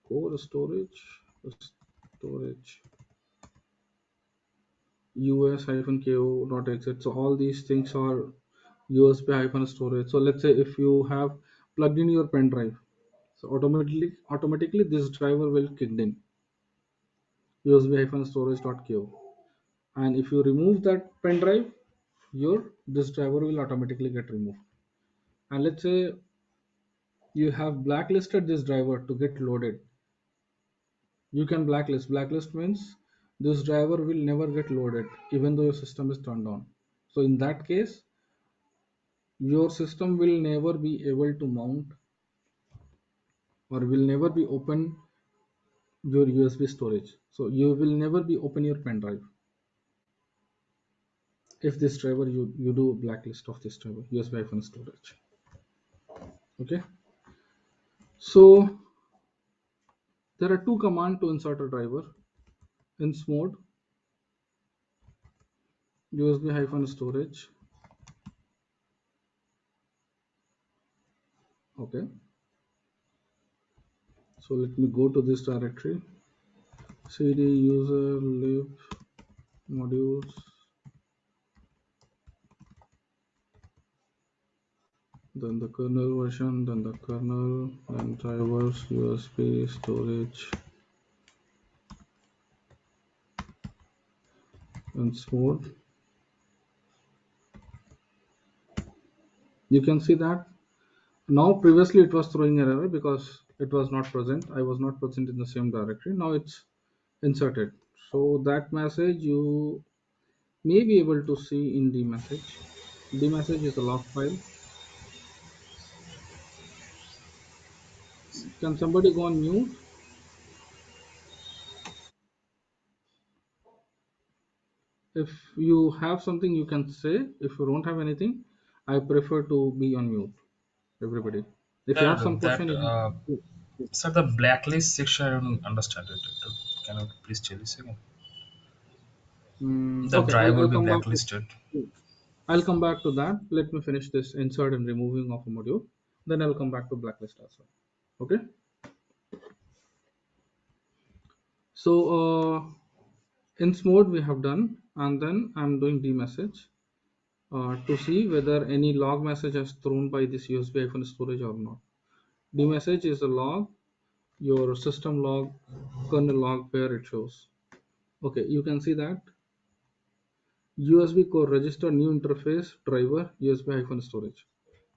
Core storage us-ko.exit. So all these things are USB-storage. So let's say if you have plugged in your pen drive, so automatically this driver will kick in, USB-storage.ko. And if you remove that pen drive, your this driver will automatically get removed. And let's say you have blacklisted this driver to get loaded. You can blacklist means this driver will never get loaded even though your system is turned on. So in that case, your system will never be able to mount or will never be open your USB storage. So you will never be open your pen drive if this driver you do blacklist of this driver USB-storage. Okay, so there are two commands to insert a driver: ins mode, USB-storage. Okay, so let me go to this directory, cd user lib modules, then the kernel version, then the kernel, then drivers, USB storage, and mode. You can see that now previously it was throwing an error because it was not present. I was not present in the same directory. Now it's inserted. So that message you may be able to see in dmesg. Dmesg is a log file. Can somebody go on mute? If you have something you can say. If you don't have anything, I prefer to be on mute. Everybody. If you have some That question, you sir, the blacklist section I don't understand it. Can you please tell us again? The okay, drive will I'll be come back blacklisted. I'll come back to that. Let me finish this insert and removing of a module. Then I'll come back to blacklist as well. Okay. So in mode we have done, and then I'm doing dmesg to see whether any log message has thrown by this USB-storage or not. Dmesg is a log, your system log, kernel log, where it shows. Okay, you can see that USB core register new interface driver USB-storage.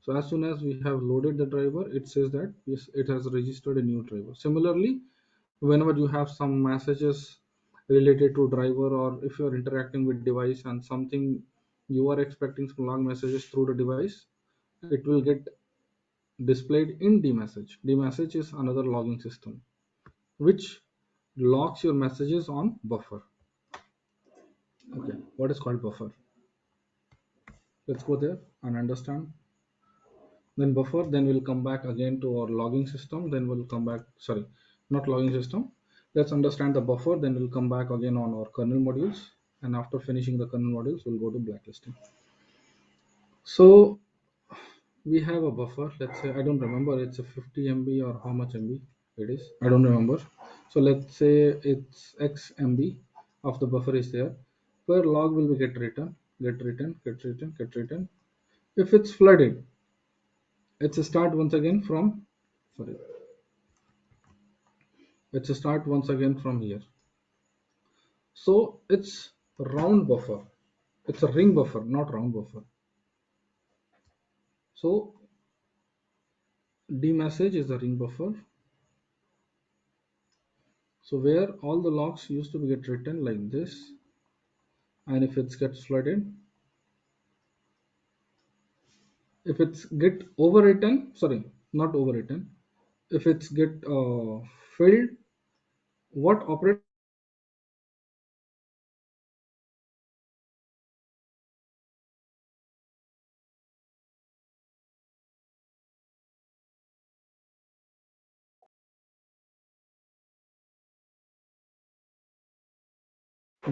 So as soon as we have loaded the driver, it says that yes, it has registered a new driver. Similarly, whenever you have some messages related to driver, or if you're interacting with device and something you are expecting some log messages through the device, it will get displayed in dmesg. Dmesg is another logging system which logs your messages on buffer. Okay, what is called buffer? Let's go there and understand. Then buffer, then we'll come back again to our logging system, then we'll come back, sorry, not logging system. Let's understand the buffer, then we'll come back again on our kernel modules, and after finishing the kernel modules we'll go to blacklisting. So we have a buffer, let's say, I don't remember, it's a 50 MB or how much MB it is, I don't remember. So let's say it's x MB of the buffer is there, where log will be get written. If it's flooded, it's a start once again from, sorry, let's start once again from here. So it's round buffer, it's a ring buffer, not round buffer. So dmesg is a ring buffer, so where all the logs used to get written like this, and if it gets flooded, if it's get overwritten, sorry, not overwritten, if it's get filled, what operator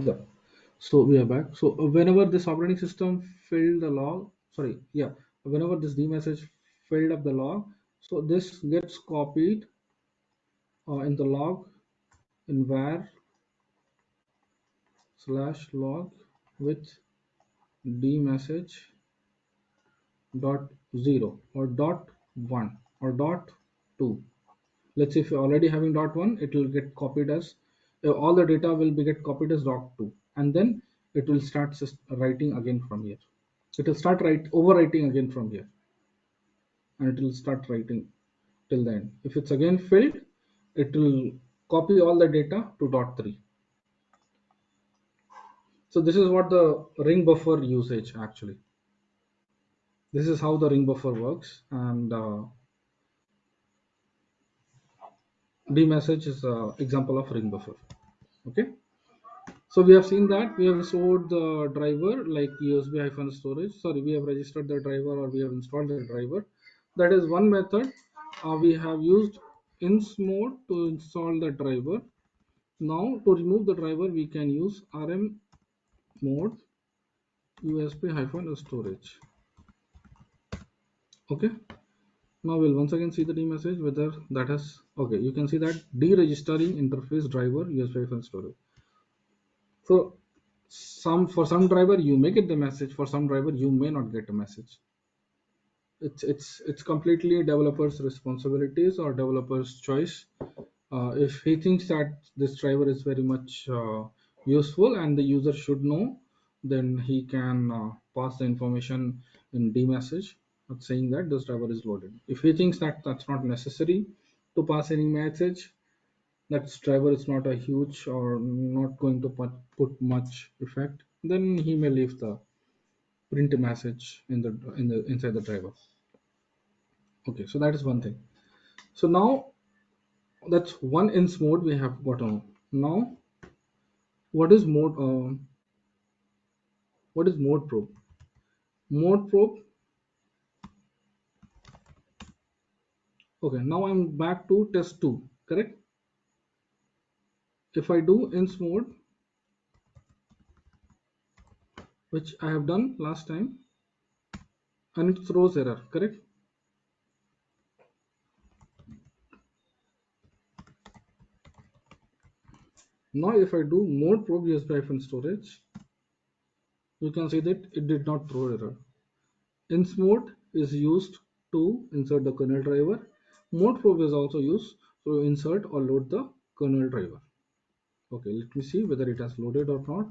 yeah. So we are back. So whenever this operating system filled the log, sorry, yeah, whenever this dmesg filled up the log, so this gets copied in the log in var slash log with dmesg dot 0 or dot 1 or dot 2. Let's say if you're already having dot 1, it will get copied as all the data will be get copied as dot 2, and then it will start writing again from here. It will start overwriting again from here, and it will start writing till the end. If it's again filled, it will copy all the data to dot 3. So this is what the ring buffer usage actually. This is how the ring buffer works, and dmesg is an example of ring buffer. Okay, so we have seen that we have stored the driver like USB-storage. Sorry, we have registered the driver or we have installed the driver. That is one method we have used ins mode to install the driver. Now to remove the driver, we can use rm mode USB-storage. Okay. Now we'll once again see the dmesg whether that has, okay, you can see that deregistering interface driver USB-storage. So for some driver you may get the message, for some driver you may not get a message. It's completely developer's responsibilities or developer's choice. If he thinks that this driver is very much useful and the user should know, then he can pass the information in dmesg saying that this driver is loaded. If he thinks that that's not necessary to pass any message, that driver is not a huge or not going to put much effect, then he may leave the print message in the inside the driver. Okay, so that is one thing. So now That's one ins mode we have got on. Now, what is mode? What is mode probe? Mode probe. Okay, now I'm back to test 2, correct? If I do ins mode, which I have done last time, and it throws error, correct? Now if I do mode probe USB-storage, you can see that it did not throw error. Ins mode is used to insert the kernel driver. Mode probe is also used to insert or load the kernel driver. Okay, let me see whether it has loaded or not.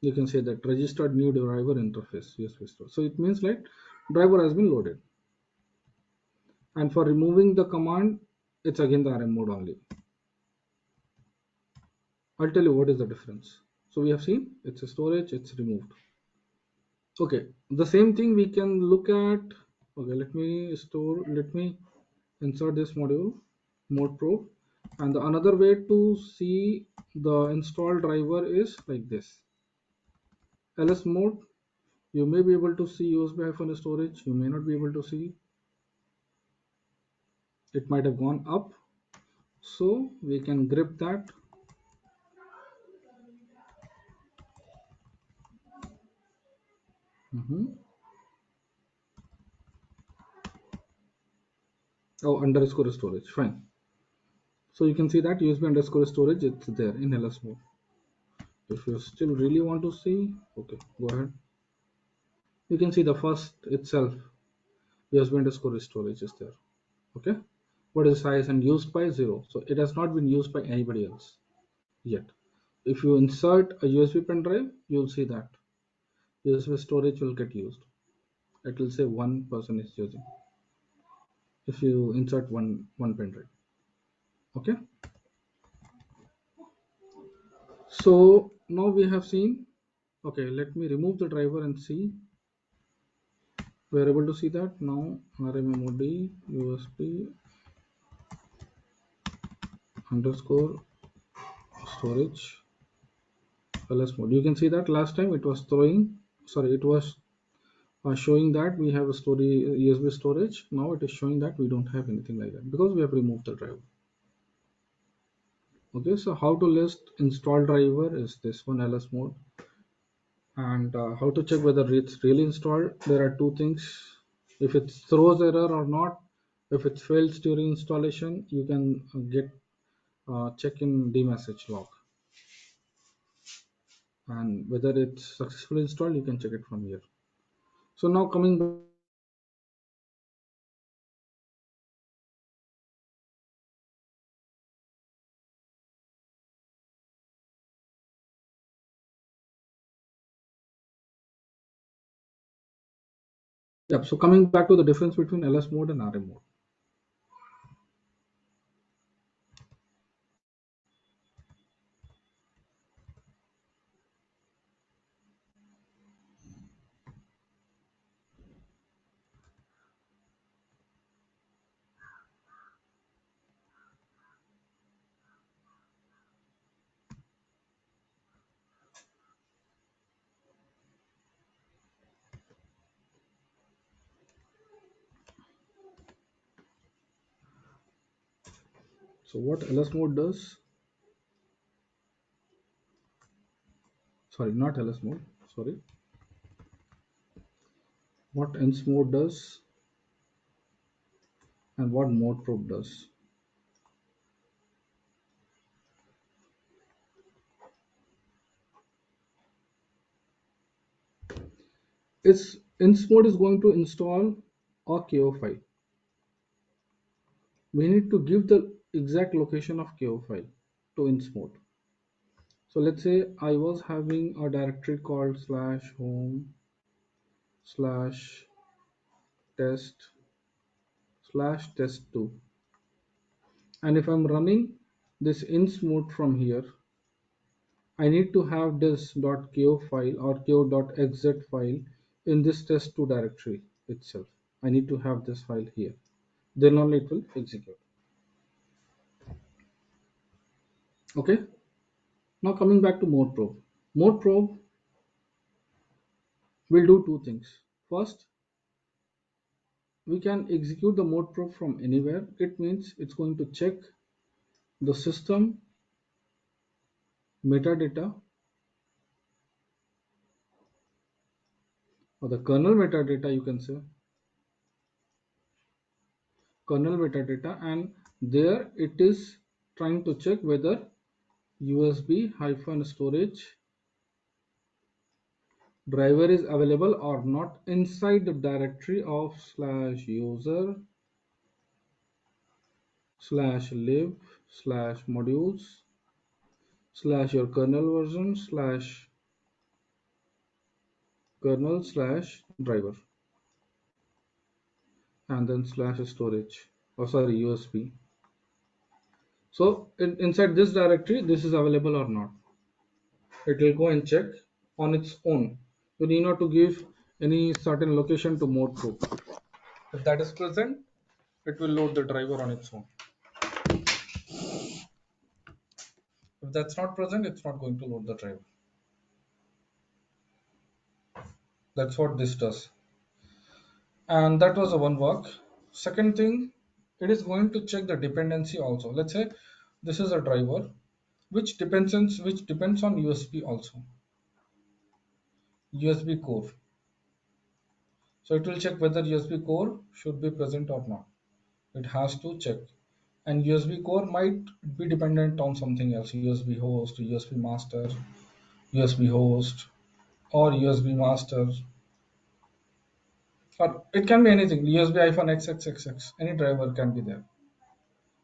You can say that registered new driver interface USB store. So it means like driver has been loaded. And for removing the command, it's again the RM mode only. I'll tell you what is the difference. So we have seen it's a storage, it's removed. Okay, the same thing we can look at. Okay, let me insert this module, mode probe, and the another way to see the install driver is like this. LS mode, you may be able to see USB-storage, you may not be able to see. It might have gone up, so we can grip that. Oh, underscore storage, fine. So you can see that USB underscore storage, it's there in LS mode. If you still really want to see, okay, go ahead. You can see the first itself, USB underscore storage is there. Okay, what is the size and used by 0? So it has not been used by anybody else yet. If you insert a USB pen drive, you'll see that USB storage will get used. It will say one person is using if you insert one pen drive. Okay, so now we have seen. Okay, let me remove the driver and see. We are able to see that now. RMMOD USB underscore storage ls mode. You can see that last time it was showing that we have a USB storage. Now it is showing that we don't have anything like that because we have removed the driver. Okay, so how to list install driver is this one, ls mode. And how to check whether it's really installed, there are two things. If it throws error or not, if it fails during installation, you can get check in dmesg log, and whether it's successfully installed, you can check it from here. So now coming back, yep, so coming back to the difference between ls mode and rm mode. So what ls mode does, sorry, not ls mode, sorry, what ins mode does and what mode probe does. Its ins mode is going to install a KO file. We need to give the exact location of KO file to ins mode. So let's say I was having a directory called /home/test/test2, and if I'm running this ins mode from here, I need to have this .ko file or ko.exec file in this test2 directory itself. I need to have this file here, then only it will execute. Okay. Now coming back to mode probe. Mode probe will do two things. First, we can execute the mode probe from anywhere. It means it's going to check the system metadata or the kernel metadata, you can say kernel metadata, and there it is trying to check whether USB-storage driver is available or not inside the directory of /user /lib/modules /your kernel version /kernel/driver, and then /storage, or sorry, USB. So inside this directory, this is available or not. It will go and check on its own. You need not to give any certain location to mode probe. If that is present, it will load the driver on its own. If that's not present, it's not going to load the driver. That's what this does. And that was a one work. Second thing, it is going to check the dependency also. Let's say this is a driver which depends on USB also, USB core. So it will check whether USB core should be present or not. It has to check. And USB core might be dependent on something else, USB host, USB master, USB host, or USB master, or it can be anything, USB-XXXX, any driver can be there.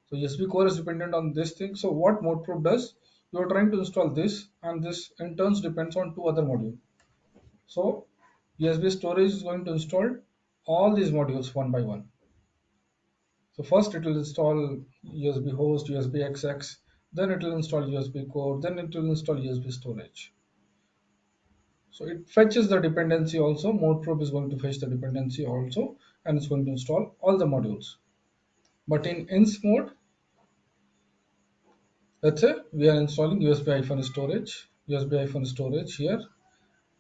So USB core is dependent on this thing. So what mode probe does, you are trying to install this, and this in turns depends on two other modules. So USB storage is going to install all these modules one by one. So first it will install USB host, USB-XX, then it will install USB core, then it will install USB storage. So it fetches the dependency also. Mode probe is going to fetch the dependency also, and it's going to install all the modules. But in ins mode, let's say we are installing USB-storage here,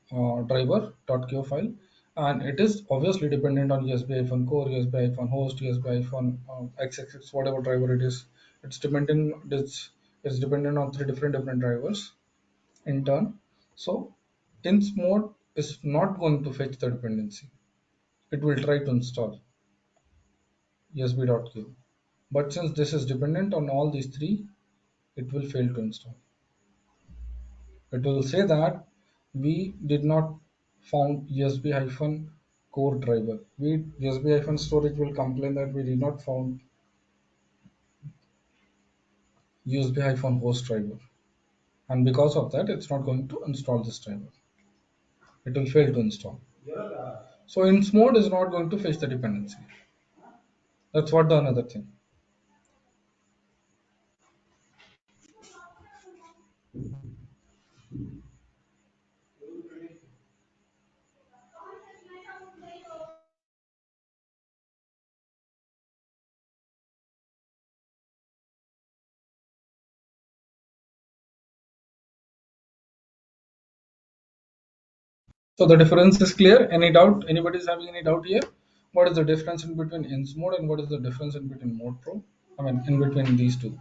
driver.ko file, and it is obviously dependent on USB-core, USB-host, USB-XXX, whatever driver it is. It's dependent on three different drivers in turn. So ins mode is not going to fetch the dependency. It will try to install USB.q, but since this is dependent on all these three, it will fail to install. It will say that we did not found USB-core driver. USB-storage will complain that we did not found USB-host driver, and because of that, it's not going to install this driver. It will fail to install. So ins mode is not going to fetch the dependency. That's what the another thing. So the difference is clear. Any doubt? Anybody is having any doubt here? What is the difference in between ins mode and what is the difference in between mode probe? I mean, in between these two.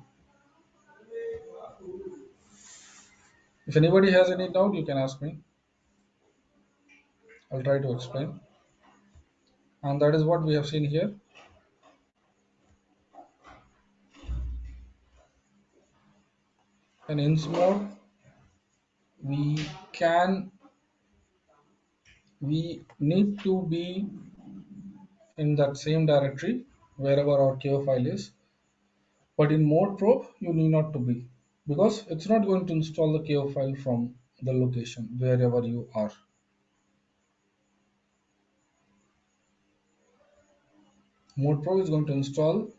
If anybody has any doubt, you can ask me. I'll try to explain. And that is what we have seen here. In ins mode, we need to be in that same directory wherever our KO file is. But in mode probe, you need not to be, because it's not going to install the KO file from the location wherever you are. Mode probe is going to install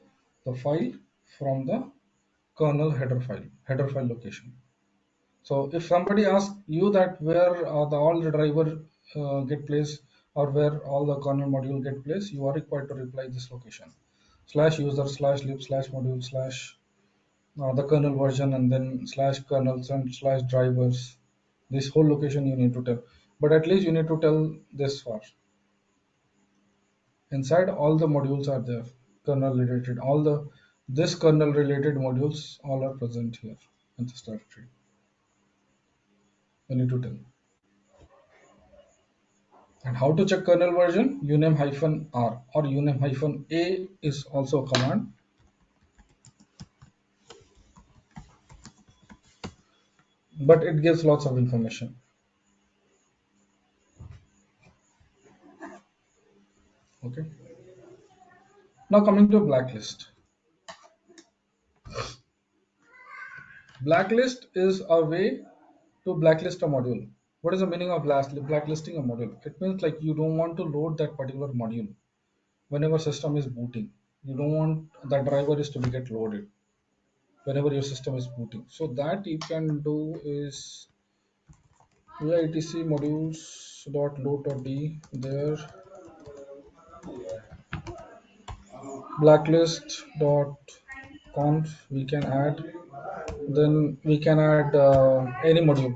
the file from the kernel header file location. So if somebody asks you that where all the driver get placed, or where all the kernel module get placed, you are required to reply this location: /user /lib /module the kernel version, and then slash kernels and slash drivers. This whole location you need to tell, but at least you need to tell this far. Inside all the modules are there, kernel related. All the this kernel related modules all are present here in this directory. You need to tell. And how to check kernel version? Uname -r or uname -a is also a command. But it gives lots of information. Okay. Now coming to blacklist. Blacklist is a way to blacklist a module. What is the meaning of blacklisting a module? It means like you don't want to load that particular module whenever system is booting. You don't want that driver is to be get loaded whenever your system is booting. So that you can do is etc modules.load.d there blacklist.conf we can add, then we can add any module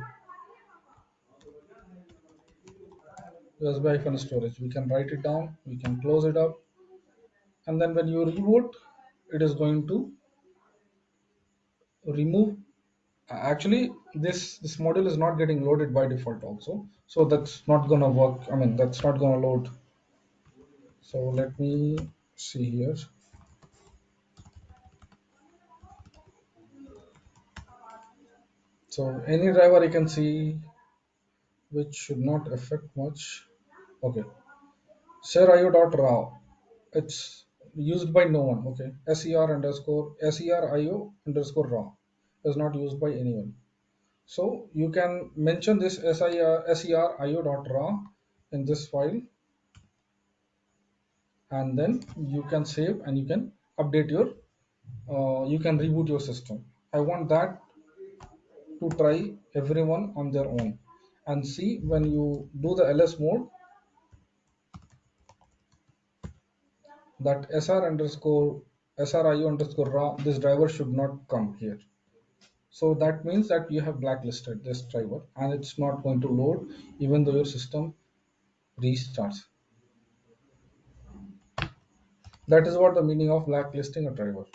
USB hyphen storage. We can write it down, we can close it up, and then when you reboot, it is going to remove. Actually, this module is not getting loaded by default also, so that's not gonna work. I mean, that's not gonna load. So let me see here. So any driver I can see which should not affect much. Okay, ser.io.raw. It's used by no one. Okay, ser_io underscore raw is not used by anyone. So you can mention this ser.io.raw in this file, and then you can save and you can update your, you can reboot your system. I want that to try everyone on their own and see when you do the ls mode that srio underscore raw, this driver should not come here. So that means that you have blacklisted this driver and it's not going to load even though your system restarts. That is what the meaning of blacklisting a driver.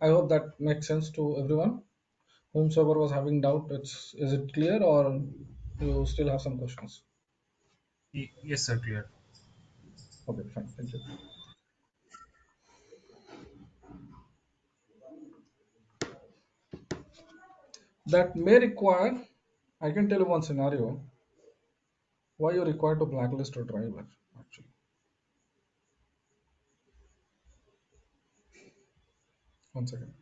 I hope that makes sense to everyone. Whomsoever was having doubt, is it clear or you still have some questions? Yes, sir, clear. Okay, fine, thank you. That may require, I can tell you one scenario why you require to blacklist a driver actually. One second.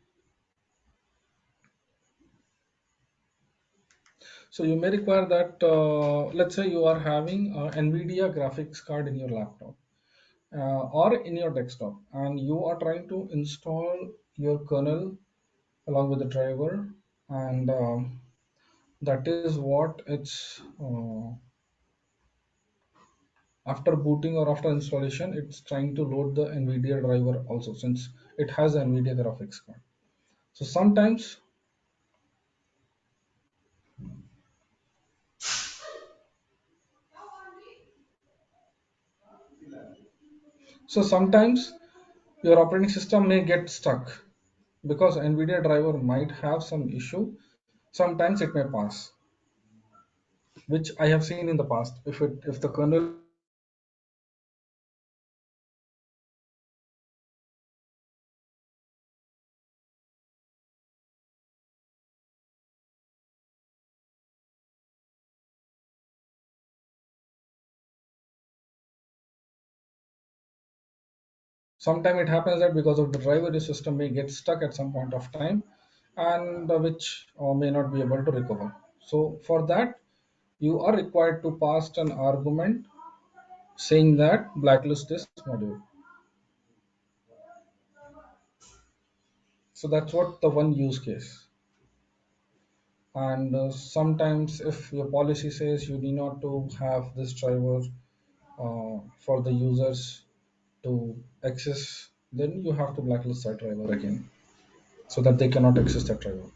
So you may require that, let's say you are having a NVIDIA graphics card in your laptop or in your desktop, and you are trying to install your kernel along with the driver, and that is what it's after booting or after installation, it's trying to load the NVIDIA driver also since it has an NVIDIA graphics card. So sometimes your operating system may get stuck because NVIDIA driver might have some issue. Sometimes it may pass, which I have seen in the past. If the kernel sometimes it happens that because of the driver, the system may get stuck at some point of time, and which may not be able to recover. So for that, you are required to pass an argument saying that blacklist this module. So that's what the one use case. And sometimes if your policy says you need not to have this driver for the users to access, then you have to blacklist that driver again. so that they cannot access that driver.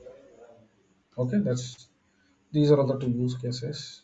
Okay, these are the two use cases.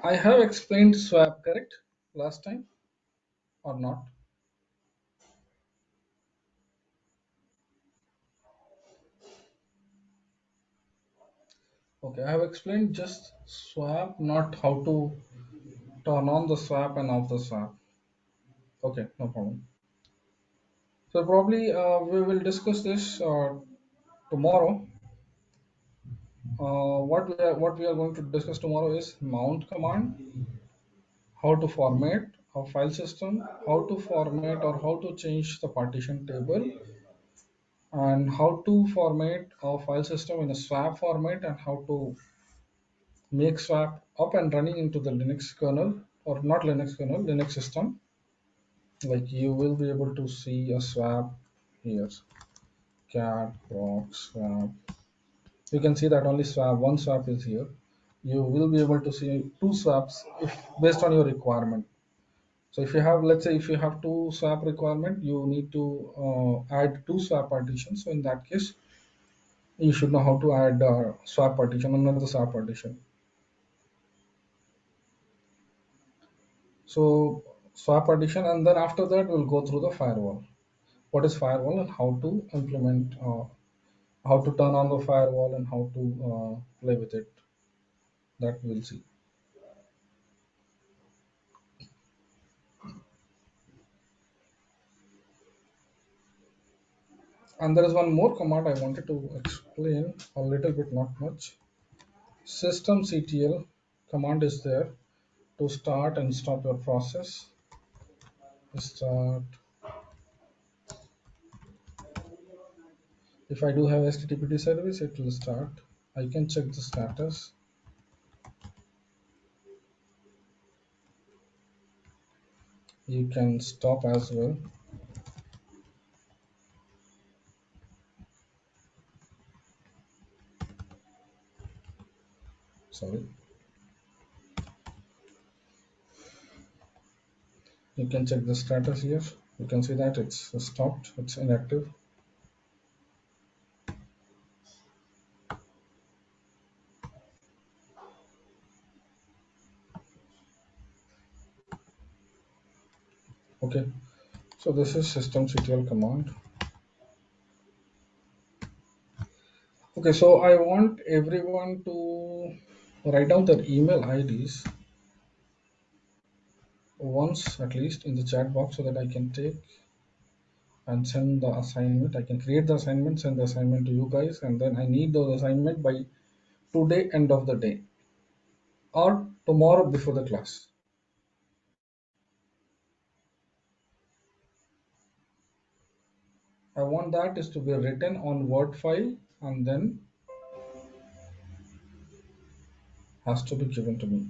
I have explained swap, correct, last time or not? Okay, I have explained just swap, not how to turn on the swap and off the swap. Okay, no problem. So probably we will discuss this tomorrow. What we are going to discuss tomorrow is mount command, how to format a file system, how to format or how to change the partition table, and how to format a file system in a swap format, and how to make swap up and running into the Linux kernel, or not Linux kernel, Linux system. Like you will be able to see a swap here, cat proc swap. You can see that only swap one swap is here. You will be able to see two swaps if based on your requirement. So if you have, let's say, if you have two swap requirement, you need to add two swap partitions. So in that case, you should know how to add swap partition, another swap partition. So swap partition, and then after that we'll go through the firewall. What is firewall and how to implement, how to turn on the firewall and how to play with it. That we'll see. And there is one more command I wanted to explain a little bit, not much. Systemctl command is there to start and stop your process. Start. If I do have HTTP service, it will start. I can check the status. You can stop as well. Sorry. You can check the status here. You can see that it's stopped, it's inactive. Okay, so this is systemctl command. Okay, so I want everyone to write down their email IDs once at least in the chat box so that I can take and send the assignment. I can create the assignment, send the assignment to you guys, and then I need those assignment by today end of the day or tomorrow before the class. I want that is to be written on Word file and then has to be given to me.